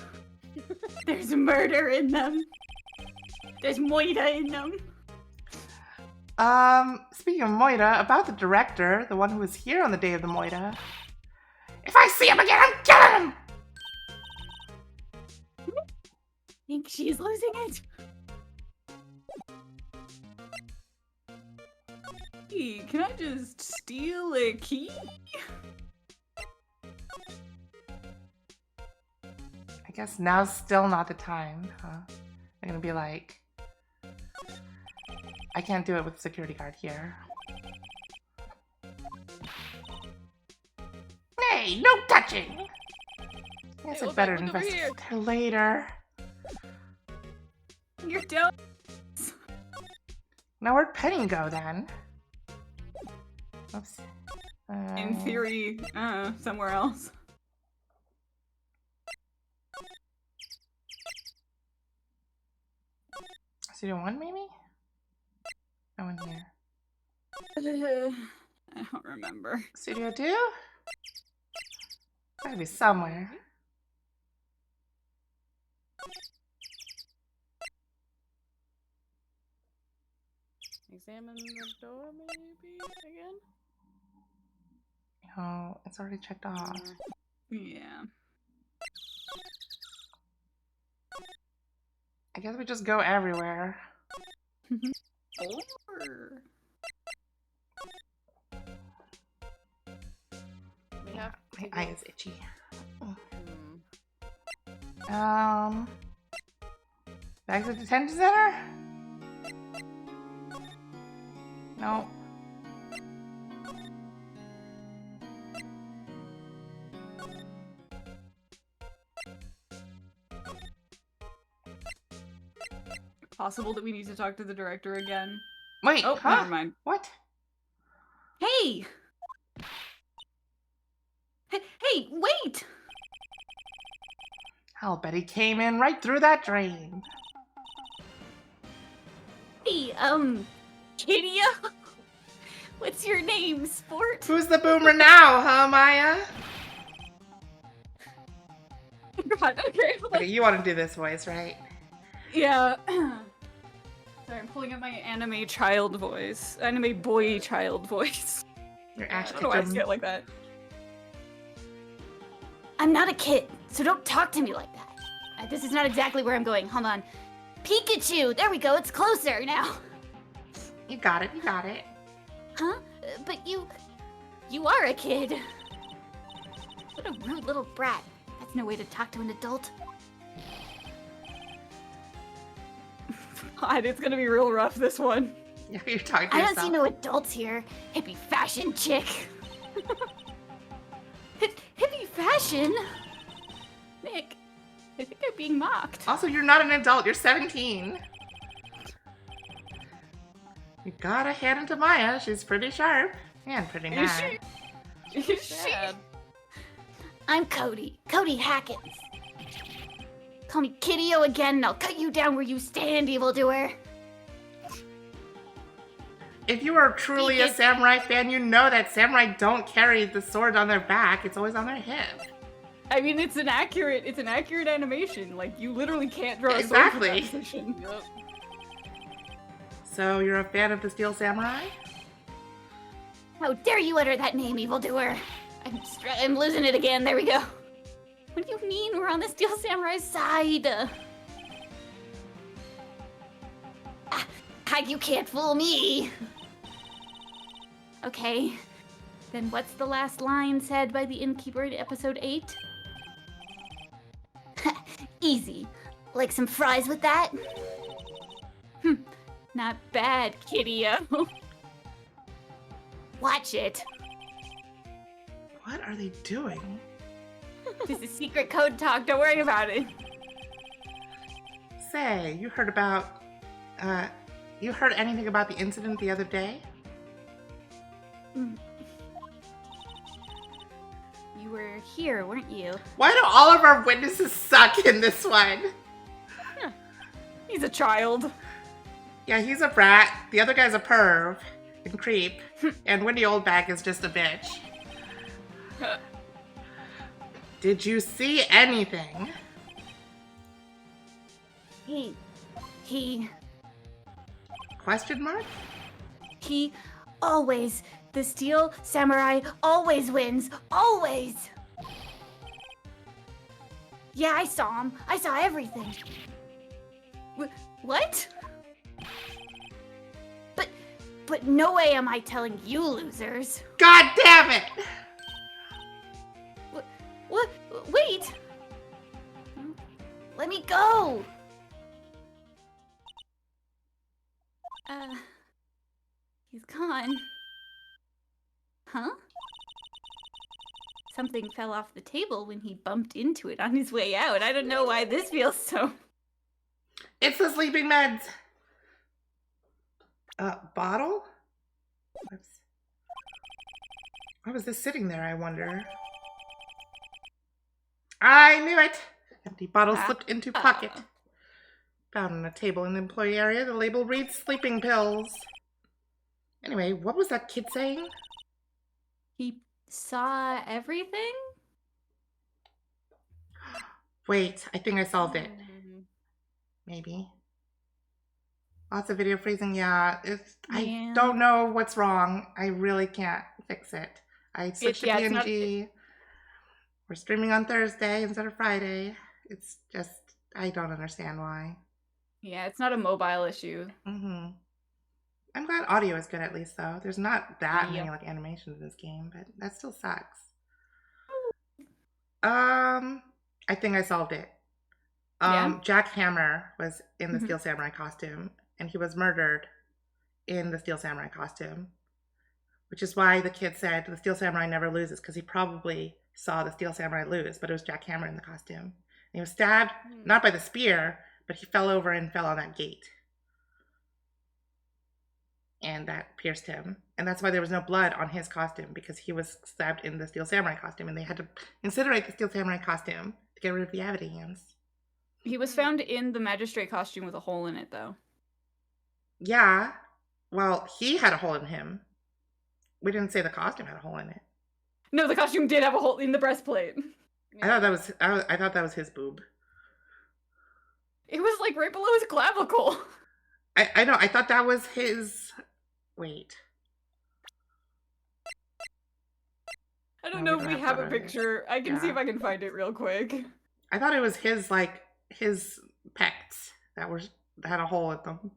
There's murder in them. There's Moira in them. Speaking of Moira, about the director, the one who was here on the day of the Moira. If I see him again, I'm killing him! I think she's losing it. Hey, can I just steal a key? I guess now's still not the time, huh? I'm gonna be like... I can't do it with the security guard here. Hey, no touching! Guess Hey, I'd better look over investigate here. her later. You're down. Now where'd Penny go then? Oops. In theory, somewhere else. Studio 1 maybe? No one here. I don't remember. Studio 2? Gotta be somewhere. Examine the door, maybe again. Oh, it's already checked off. Yeah. I guess we just go everywhere. Or... We have My to eye go- is itchy. Hmm. Back to the detention center? No. Possible that we need to talk to the director again. Wait, Oh, huh? never mind. What? Hey! Hey, wait! I'll bet he came in right through that drain. Hey, Kidia? What's your name, sport? Who's the boomer now, huh, Maya? God, okay. Okay, you want to do this voice, right? Yeah. Sorry, I'm pulling up my anime child voice. Anime boy child voice. Your I Ash don't know why I say Ketchum. it like that. I'm not a kid, so don't talk to me like that. This is not exactly where I'm going. Hold on. Pikachu! There we go, it's closer now. You got it, you got it. Huh? But you are a kid. What a rude little brat. That's no way to talk to an adult. God, it's gonna be real rough, this one. Yeah, you're talking to I yourself. don't see no adults here. Hippie fashion chick. Hippie fashion? Nick, I think I'm being mocked. Also, you're not an adult, you're 17. You gotta hand it to Maya, she's pretty sharp. And pretty Is mad. Is she? Sad. I'm Cody. Cody Hackins. Call me Kiddio again and I'll cut you down where you stand, evildoer. If you are truly a samurai fan, you know that samurai don't carry the sword on their back, it's always on their hip. I mean, it's an accurate animation. Like, you literally can't draw a Exactly. sword from that position. Yup. So you're a fan of the Steel Samurai? How dare you utter that name, evildoer? I'm losing it again. There we go. What do you mean we're on the Steel Samurai's side? You can't fool me. Okay. Then what's the last line said by the innkeeper in episode 8? Easy. Like some fries with that? Not bad, Kiddio. Watch it. What are they doing? This is secret code talk. Don't worry about it. Say, you heard about, you heard anything about the incident the other day? You were here, weren't you? Why do all of our witnesses suck in this one? He's a child. Yeah, he's a brat. The other guy's a perv and creep. And Wendy Oldbag is just a bitch. Did you see anything? He Question mark? always, the Steel Samurai always wins. Always! Yeah, I saw him. I saw everything. What? But no way am I telling you losers. God damn it! What? Wait! Let me go! He's gone. Huh? Something fell off the table when he bumped into it on his way out. I don't know why this feels so... It's the sleeping meds. Bottle? Whoops. Why was this sitting there, I wonder? I knew it! Empty bottle slipped into pocket. Found on a table in the employee area. The label reads sleeping pills. Anyway, what was that kid saying? He saw everything? Wait, I think I solved it. Maybe. Lots of video freezing, yeah. I don't know what's wrong. I really can't fix it. I switched to PNG. We're streaming on Thursday instead of Friday. It's just, I don't understand why. Yeah, it's not a mobile issue. Mm-hmm. I'm glad audio is good at least, though. There's not that many like animations in this game, but that still sucks. I think I solved it. Jack Hammer was in the Steel Samurai costume, and he was murdered in the Steel Samurai costume, which is why the kid said the Steel Samurai never loses, because he probably saw the Steel Samurai lose, but it was Jack Hammer in the costume. And he was stabbed, not by the spear, but he fell over and fell on that gate. And that pierced him. And that's why there was no blood on his costume, because he was stabbed in the Steel Samurai costume, and they had to incinerate the Steel Samurai costume to get rid of the evidence. He was found in the magistrate costume with a hole in it, though. Yeah. Well, he had a hole in him. We didn't say the costume had a hole in it. No, the costume did have a hole in the breastplate. I thought that was his boob. It was like right below his clavicle. I know. I thought that was his. Wait. I don't know if we have a picture. I can see if I can find it real quick. I thought it was his his pecs that had a hole in them.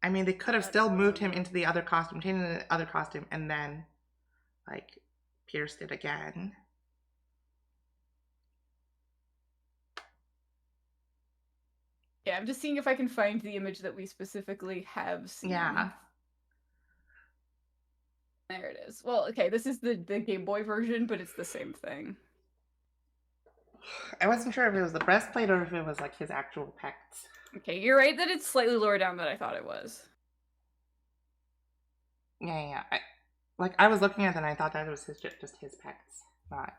I mean, they could have still moved him into the other costume, changed into the other costume, and then pierced it again. Yeah, I'm just seeing if I can find the image that we specifically have seen. Yeah. There it is. Well, okay, this is the Game Boy version, but it's the same thing. I wasn't sure if it was the breastplate or if it was his actual pecs. Okay, you're right that it's slightly lower down than I thought it was. Yeah. I was looking at it and I thought that it was just his pecs, not.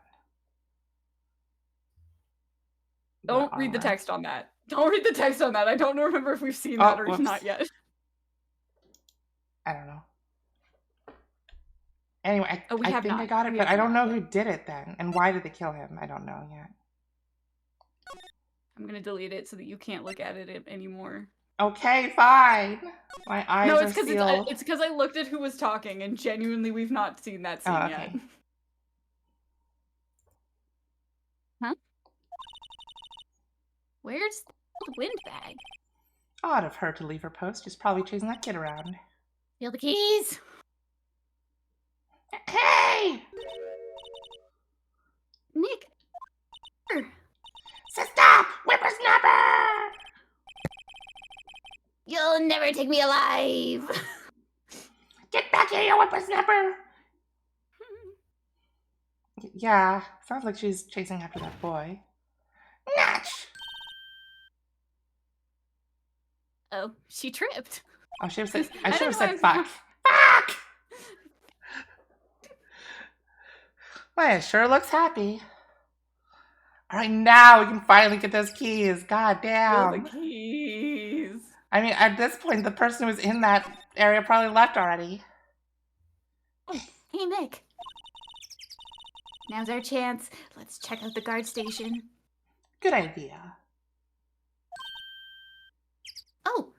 Don't read the text on that. Don't read the text on that. I don't remember if we've seen that or not yet. I don't know. Anyway, I think I got it, but I don't know who did it then. And why did they kill him? I don't know yet. I'm gonna delete it so that you can't look at it anymore. Okay, fine. My eyes are sealed. It's because I looked at who was talking, and genuinely we've not seen that scene yet. Huh? Where's the windbag? Odd of her to leave her post. She's probably chasing that kid around. Steal the keys! Hey! Nick! So stop! Whippersnapper! You'll never take me alive! Get back here, you whippersnapper! Yeah, sounds like she's chasing after that boy. Natch! Oh, she tripped. Oh, I should have I said didn't fuck. want- Fuck! Maya sure looks happy. Alright, now we can finally get those keys. God Oh, damn. the keys. I mean, at this point, the person who was in that area probably left already. Hey, Nick. Now's our chance. Let's check out the guard station. Good idea. Oh!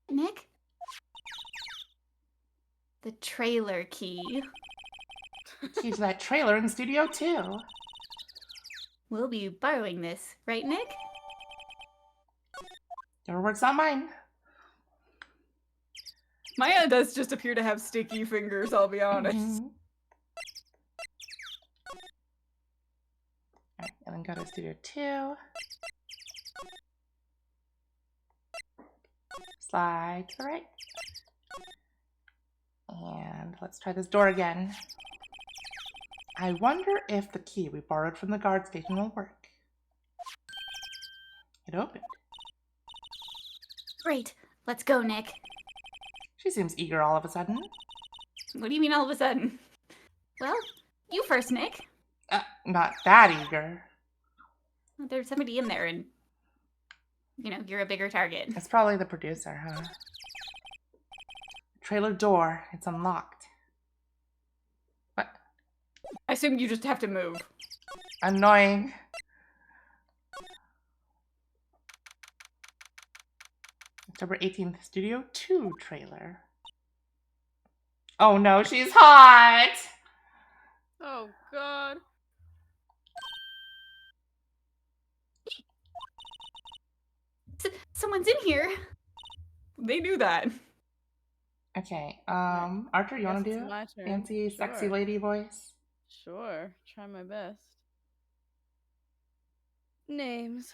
Nick? The trailer key. Key to that trailer in Studio 2. We'll be borrowing this, right, Nick? Your word's not mine. Maya does just appear to have sticky fingers, I'll be honest. Mhm. Alright, and then go to Studio 2. Slide to the right. And let's try this door again. I wonder if the key we borrowed from the guard station will work. It opened. Great. Let's go, Nick. She seems eager all of a sudden. What do you mean all of a sudden? Well, you first, Nick. Not that eager. There's somebody in there and, you're a bigger target. It's probably the producer, huh? Trailer door. It's unlocked. What? I assume you just have to move. Annoying. October 18th, Studio 2 trailer. Oh no, she's hot! Oh god. Someone's in here. They knew that. Okay, Archer, you wanna Guess it's do my it? turn. Fancy, sexy Sure. lady voice? Sure, try my best. Names.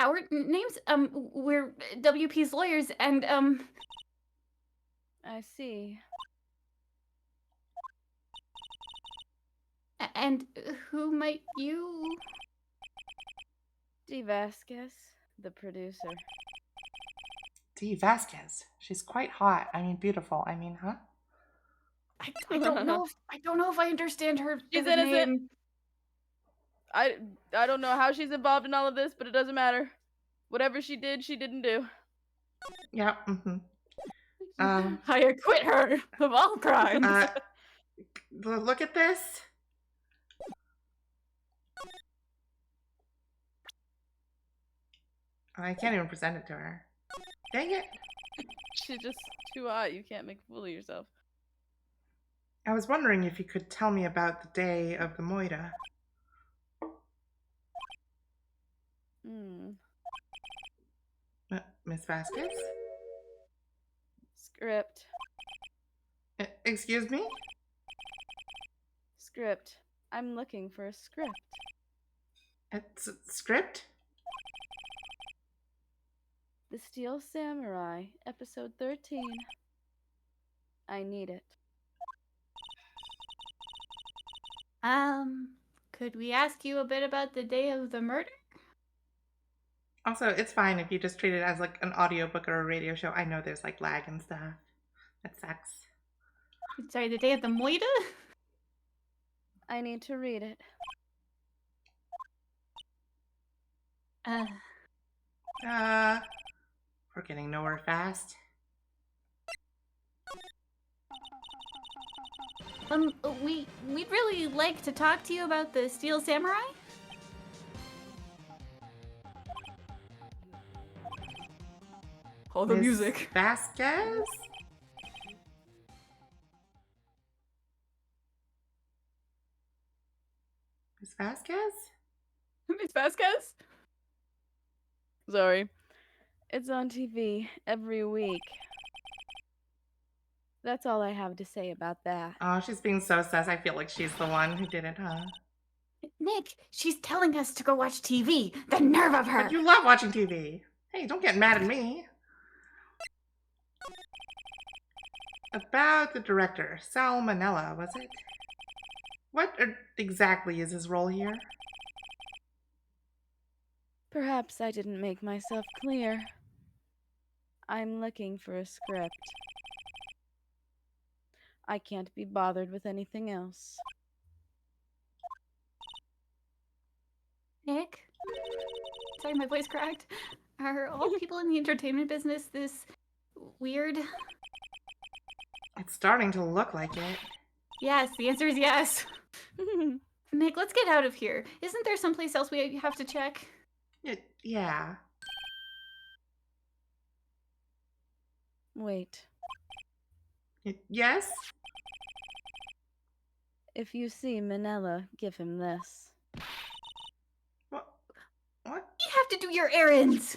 Our names, we're WP's lawyers, and, I see. and who might you... D. Vasquez, the producer. Dee Vasquez. She's quite hot. I mean, beautiful. I mean, huh? I don't know if I understand her. She's her innocent. name. I don't know how she's involved in all of this, but it doesn't matter. Whatever she did, she didn't do. Yeah, mm-hmm. I acquit her of all crimes. Look at this. I can't even present it to her. Dang it. She's just too hot. You can't make a fool of yourself. I was wondering if you could tell me about the day of the Moira. Miss Vasquez? Script. Excuse me? Script. I'm looking for a script. It's script? The Steel Samurai, episode 13. I need it. Could we ask you a bit about the day of the murder? Also, it's fine if you just treat it as like an audiobook or a radio show. I know there's like lag and stuff. That sucks. Sorry, the day of the moida? I need to read it. We're getting nowhere fast. We'd really like to talk to you about the Steel Samurai. All the Miss music. Vasquez? Miss Vasquez? Miss Vasquez? Sorry. It's on TV every week. That's all I have to say about that. Oh, she's being so sus. I feel like she's the one who did it, huh? Nick, she's telling us to go watch TV. The nerve of her! But you love watching TV. Hey, don't get mad at me. About the director, Salmonella, was it? What exactly is his role here? Perhaps I didn't make myself clear. I'm looking for a script. I can't be bothered with anything else. Nick? Sorry, my voice cracked. Are all people in the entertainment business this weird? It's starting to look like it. Yes, the answer is yes. Nick, let's get out of here. Isn't there someplace else we have to check? Yeah. Wait. Yes? If you see Manella, give him this. What? You have to do your errands!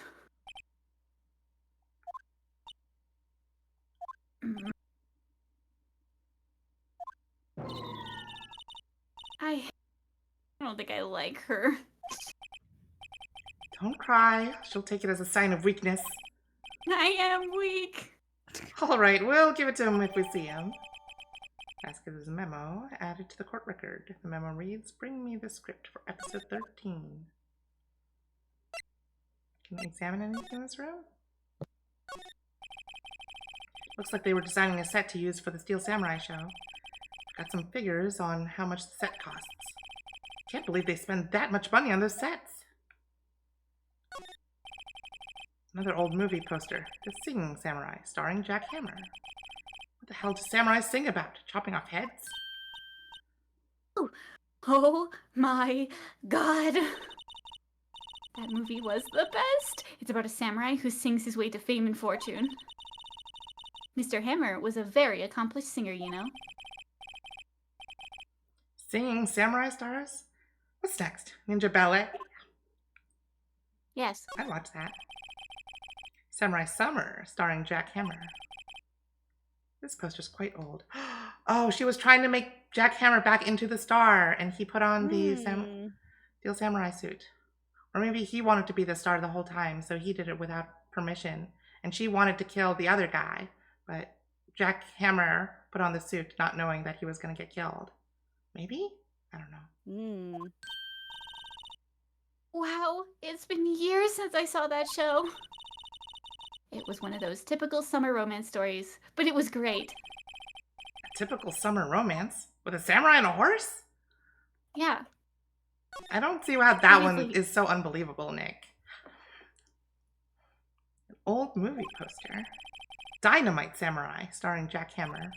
I don't think I like her. Don't cry. She'll take it as a sign of weakness. I am weak. All right, we'll give it to him if we see him. Ask his memo added to the court record. The memo reads, bring me the script for episode 13. Can we examine anything in this room? Looks like they were designing a set to use for the Steel Samurai show. Got some figures on how much the set costs. Can't believe they spend that much money on those sets. Another old movie poster. The Singing Samurai, starring Jack Hammer. What the hell do samurais sing about? Chopping off heads? Oh my god. That movie was the best. It's about a samurai who sings his way to fame and fortune. Mr. Hammer was a very accomplished singer, you know. Singing samurai stars? What's next? Ninja ballet? Yes. I'd watch that. Samurai Summer, starring Jack Hammer. This poster's quite old. Oh, she was trying to make Jack Hammer back into the star, and he put on the Steel Samurai suit. Or maybe he wanted to be the star the whole time, so he did it without permission. And she wanted to kill the other guy, but Jack Hammer put on the suit not knowing that he was going to get killed. Maybe? I don't know. Wow, it's been years since I saw that show. It was one of those typical summer romance stories, but it was great. A typical summer romance? With a samurai and a horse? Yeah. I don't see how that one Seriously. is so unbelievable, Nick. An old movie poster. Dynamite Samurai, starring Jack Hammer.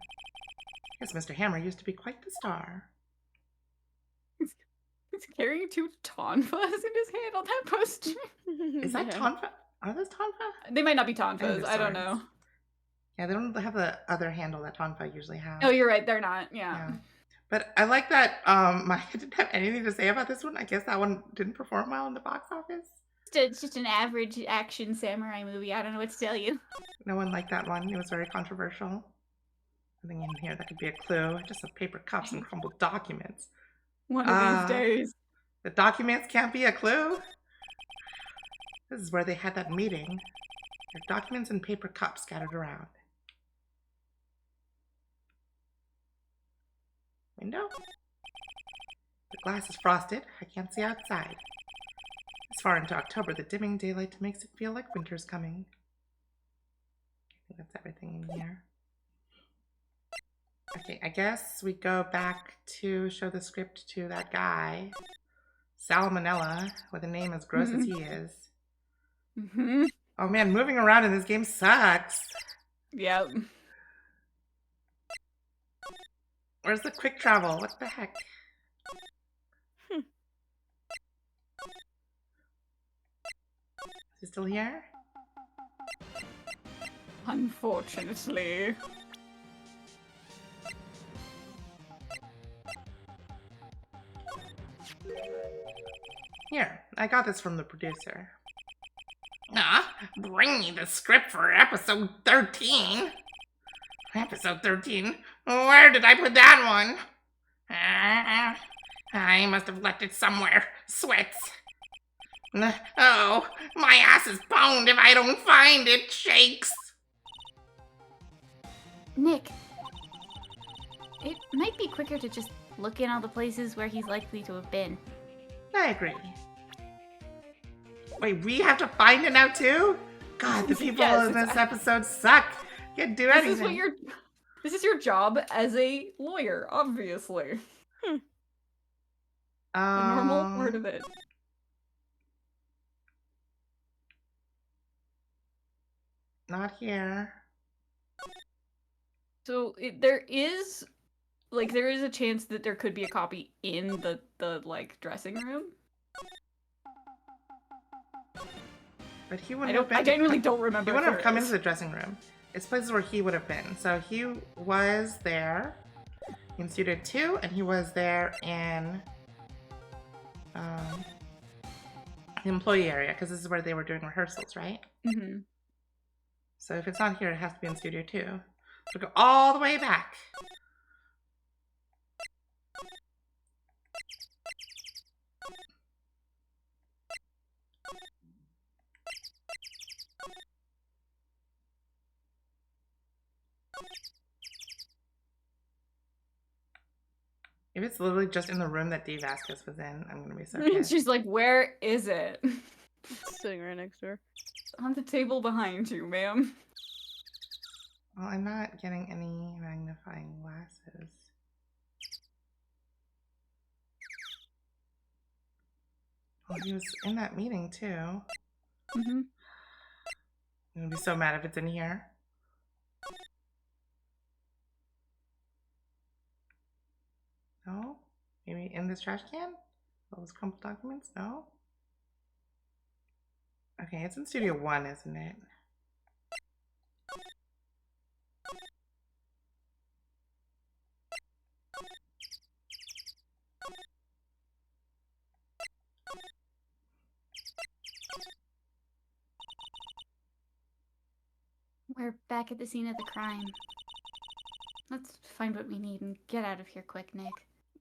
Yes, Mr. Hammer used to be quite the star. He's carrying two tonfas in his hand on that poster. Is that tonfa? Are those tonfa? They might not be I think tonfas. they're I don't swords. know. Yeah, they don't have the other handle that tonfa usually have. Oh, you're right. They're not. Yeah. Yeah. But I like that Maya didn't have anything to say about this one. I guess that one didn't perform well in the box office. It's just an average action samurai movie. I don't know what to tell you. No one liked that one. It was very controversial. Something in here that could be a clue. Just some paper cups and crumbled documents. One of these days. The documents can't be a clue? This is where they had that meeting. There are documents and paper cups scattered around. Window? The glass is frosted. I can't see outside. It's far into October. The dimming daylight makes it feel like winter's coming. I think that's everything in here. Okay, I guess we go back to show the script to that guy. Salmonella, with a name as gross as he is. Mm-hmm. Oh man, moving around in this game sucks. Yep. Where's the quick travel? What the heck? Is he still here? Unfortunately. Here, I got this from the producer. Bring me the script for episode 13. Episode 13? Where did I put that one? I must have left it somewhere. Sweats. Oh, my ass is boned if I don't find it, Shakes. Nick, it might be quicker to just look in all the places where he's likely to have been. I agree. Wait, we have to find it now too? God, the people Yes, in this episode suck. Can't do anything. This is your job as a lawyer, obviously. The normal part of it. Not here. So there is a chance that there could be a copy in the like dressing room. But he wouldn't have been. I genuinely don't remember. He wouldn't have if come there into the dressing room. It's places where he would have been. So he was there in Studio 2, and he was there in the employee area, because this is where they were doing rehearsals, right? Mm-hmm. So if it's not here, it has to be in Studio 2. So go all the way back. If it's literally just in the room that Dee Vasquez was in, I'm gonna be so pissed. She's like, where is it? It's sitting right next to her. On the table behind you, ma'am. Well, I'm not getting any magnifying glasses. Well, he was in that meeting too. Mm-hmm. I'm gonna be so mad if it's in here. No? Maybe in this trash can? All those crumpled documents? No? Okay, it's in Studio 1, isn't it? We're back at the scene of the crime. Let's find what we need and get out of here quick, Nick.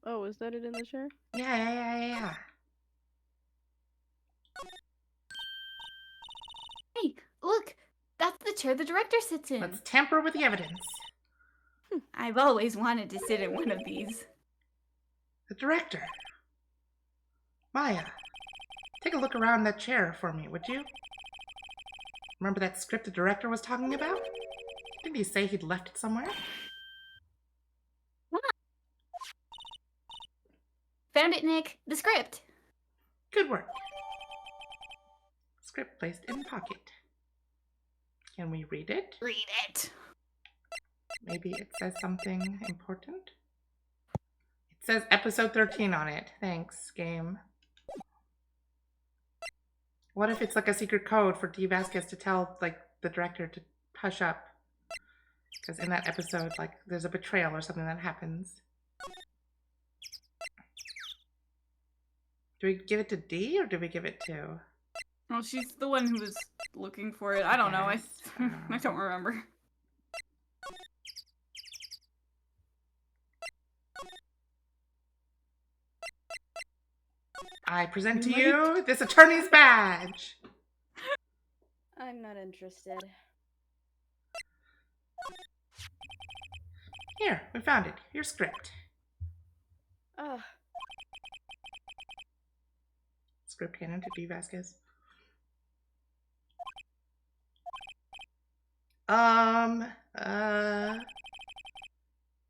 Oh, is that it in the chair? Yeah. Hey, look! That's the chair the director sits in. Let's tamper with the evidence. I've always wanted to sit in one of these. The director. Maya, take a look around that chair for me, would you? Remember that script the director was talking about? Didn't he say he'd left it somewhere? Found it, Nick. The script. Good work. Script placed in pocket. Can we read it? Read it. Maybe it says something important? It says episode 13 on it. Thanks, game. What if it's like a secret code for Dee Vasquez to tell, like, the director to hush up? Because in that episode, like, there's a betrayal or something that happens. Do we give it to Dee or do we give it to? Well, she's the one who was looking for it. I don't know. Yes. I don't remember. I present to you this attorney's badge. I'm not interested. Here, we found it. Your script. Ugh. Script handed to Dee Vasquez.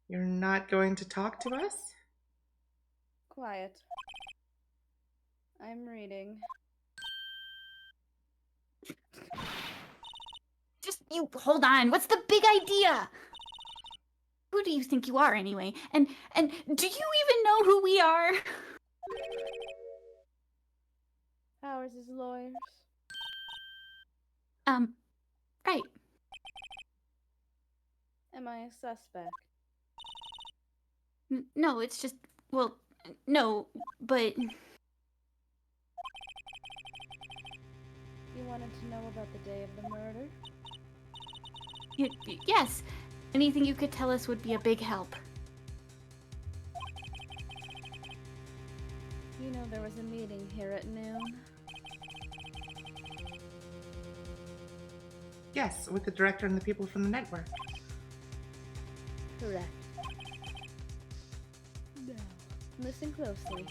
You're not going to talk to us? Quiet. I'm reading. Just you hold on. What's the big idea? Who do you think you are anyway? And do you even know who we are? Powers is lawyers. Right. Am I a suspect? No, it's just, well, no, but You wanted to know about the day of the murder? yes. Anything you could tell us would be a big help. You know there was a meeting here at noon. Yes, with the director and the people from the network. Correct. Now, listen closely.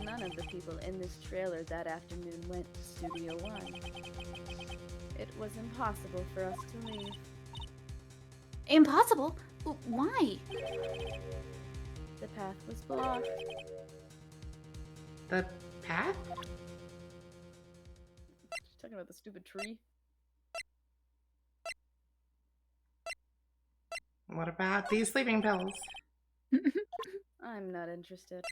None of the people in this trailer that afternoon went to Studio One. It was impossible for us to leave. Impossible? Why? The path was blocked. The path? She's talking about the stupid tree. What about these sleeping pills? I'm not interested.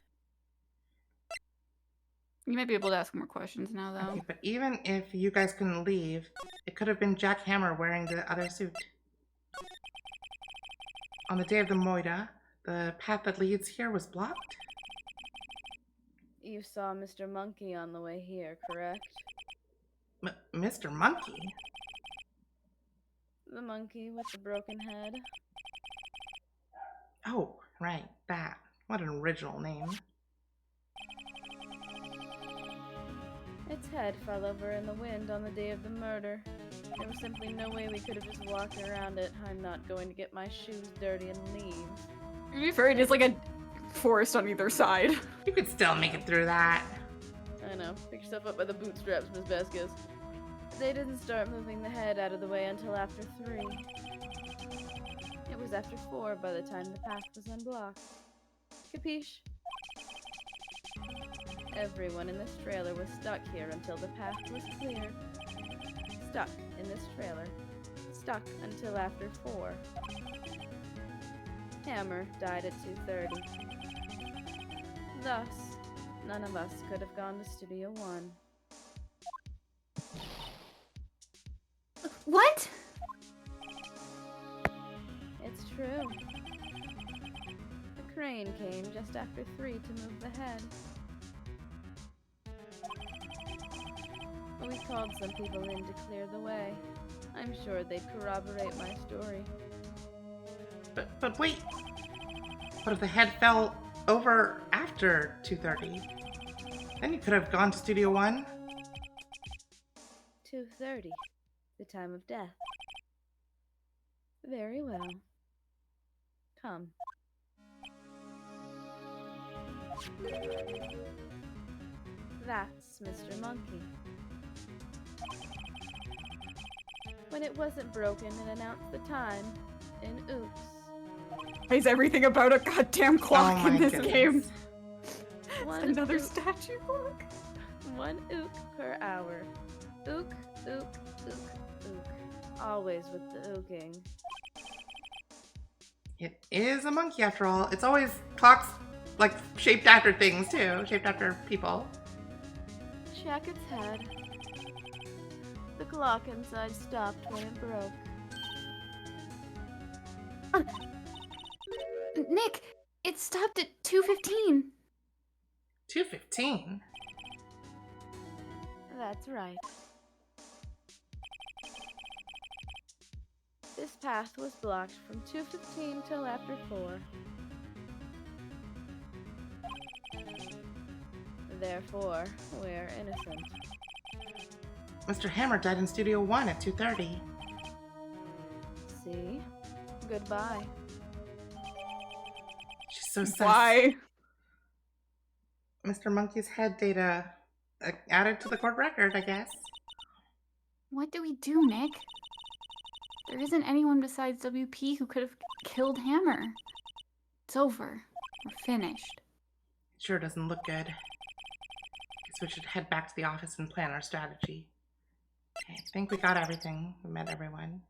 You might be able to ask more questions now, though. Okay, but even if you guys couldn't leave, it could have been Jack Hammer wearing the other suit. On the day of the Moida, the path that leads here was blocked? You saw Mr. Monkey on the way here, correct? Mr. Monkey? The monkey with the broken head. Oh, right, that. What an original name. Its head fell over in the wind on the day of the murder. There was simply no way we could have just walked around it. I'm not going to get my shoes dirty and leave. To be fair, it is like a forest on either side. You could still make it through that. I know. Pick yourself up by the bootstraps, Miss Vasquez. They didn't start moving the head out of the way until after 3. It was after 4 by the time the path was unblocked. Capiche? Everyone in this trailer was stuck here until the path was clear. Stuck in this trailer. Stuck until after 4. Hammer died at 2:30. Thus, none of us could have gone to Studio One. What? It's true. The crane came just after 3 to move the head. We called some people in to clear the way. I'm sure they'd corroborate my story. But wait. What if the head fell over after 2:30? Then you could have gone to Studio One. 2:30, the time of death. Very well. Come. That's Mr. Monkey. When it wasn't broken, it announced the time in Oops. Why is everything about a goddamn clock Oh in my this goodness. game? One Another ook. statue book. 1 ook per hour. Ook, ook, ook, ook. Always with the ooking. It is a monkey after all. It's always clocks like shaped after things too, shaped after people. Check its head. The clock inside stopped when it broke. Nick, it stopped at 2:15. 2:15. That's right. This path was blocked from 2:15 till after 4. Therefore, we're innocent. Mr. Hammer died in Studio One at 2:30. See? Goodbye. She's so sus. Why? Mr. Monkey's head data added to the court record, I guess. What do we do, Nick? There isn't anyone besides WP who could have killed Hammer. It's over. We're finished. It sure doesn't look good. Guess we should head back to the office and plan our strategy. Okay, I think we got everything. We met everyone.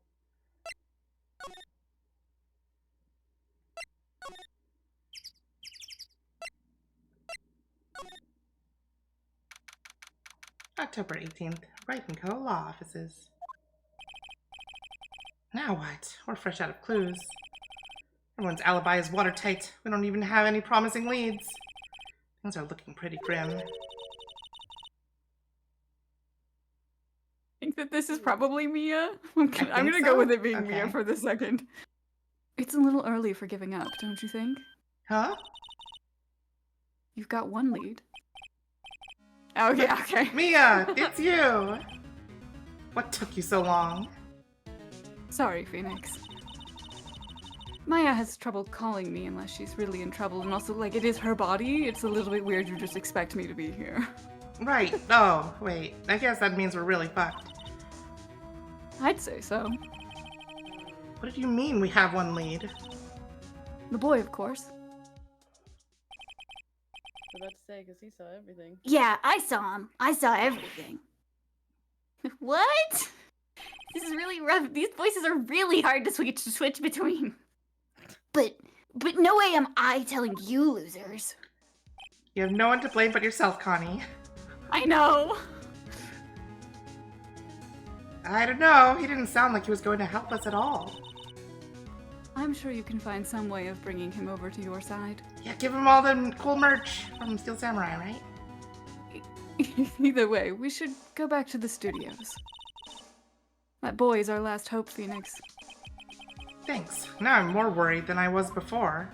October 18th, Wright & Co. Law Offices. Now what? We're fresh out of clues. Everyone's alibi is watertight. We don't even have any promising leads. Things are looking pretty grim. I think that this is probably Mia. I'm think gonna so. go with it being Mia Okay. for the second. It's a little early for giving up, don't you think? Huh? You've got one lead. Okay, okay. Mia, it's you! What took you so long? Sorry, Phoenix. Maya has trouble calling me unless she's really in trouble, and also, like, it is her body. It's a little bit weird you just expect me to be here. Right. Oh, wait. I guess that means we're really fucked. I'd say so. What do you mean we have one lead? The boy, of course. I was about to say, because he saw everything. Yeah, I saw him. I saw everything. What? This is really rough. These voices are really hard to switch between. But no way am I telling you losers. You have no one to blame but yourself, Connie. I know! I don't know. He didn't sound like he was going to help us at all. I'm sure you can find some way of bringing him over to your side. Yeah, give him all the cool merch from Steel Samurai, right? Either way, we should go back to the studios. That boy is our last hope, Phoenix. Thanks. Now I'm more worried than I was before.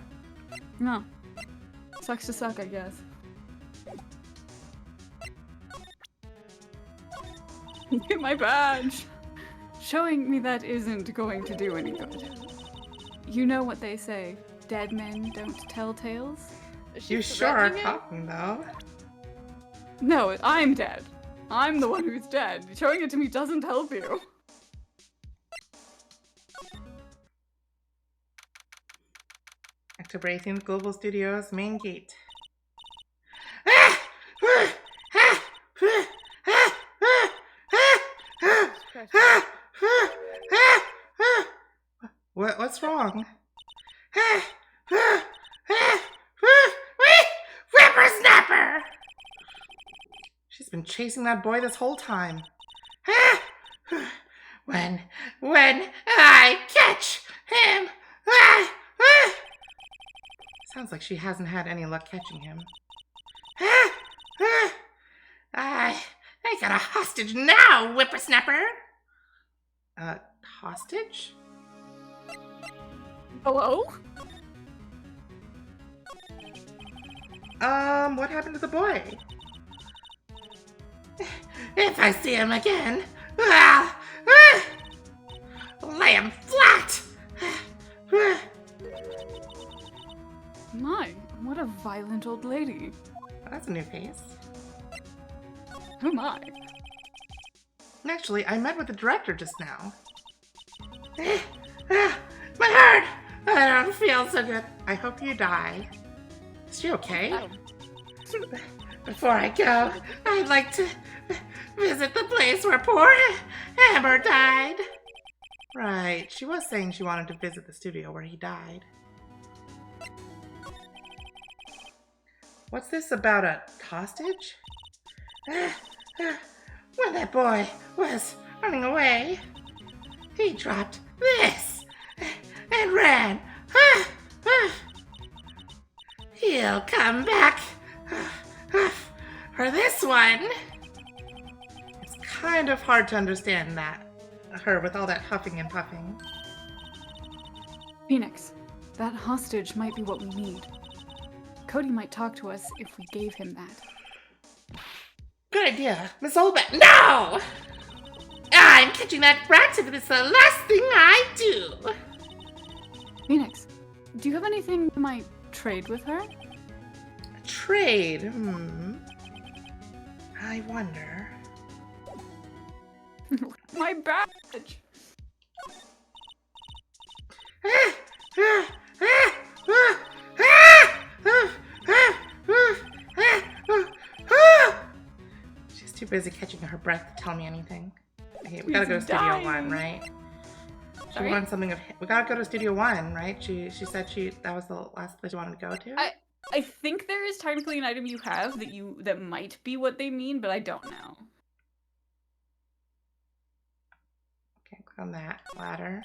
No. Sucks to suck, I guess. Get my badge! Showing me that isn't going to do any good. You know what they say, dead men don't tell tales? You sure are talking, though. No, I'm dead. I'm the one who's dead. Showing it to me doesn't help you. October 18th, Global Studios, main gate. What's wrong? Whippersnapper! She's been chasing that boy this whole time. When I catch him. Sounds like she hasn't had any luck catching him. I got a hostage now, whippersnapper. Hostage? Hello? What happened to the boy? If I see him again, lay him flat! My, what a violent old lady. That's a new face. Who am I? Actually, I met with the director just now. My heart! I don't feel so good. I hope you die. Is she okay? Before I go, I'd like to visit the place where poor Amber died. Right, she was saying she wanted to visit the studio where he died. What's this about a hostage? When that boy was running away, he dropped this and ran. He'll come back for this one. It's kind of hard to understand that, her with all that huffing and puffing. Phoenix, that hostage might be what we need. Cody might talk to us if we gave him that. Good idea, Miss Olbeck. No! I'm catching that brat if it's the last thing I do. Phoenix, do you have anything you might trade with her? Trade? I wonder. My badge! She's too busy catching her breath to tell me anything. Okay, we gotta go to Studio One, right? She wanted something of. We gotta go to Studio One, right? She said that was the last place you wanted to go to. I think there is technically an item you have that might be what they mean, but I don't know. Okay, click on that ladder.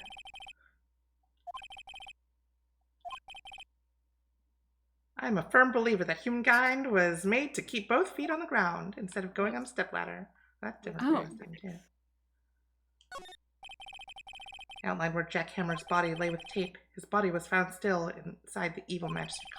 I'm a firm believer that humankind was made to keep both feet on the ground instead of going on a stepladder. That's different from last time, too. Outline where Jack Hammer's body lay with tape. His body was found still inside the evil magistrate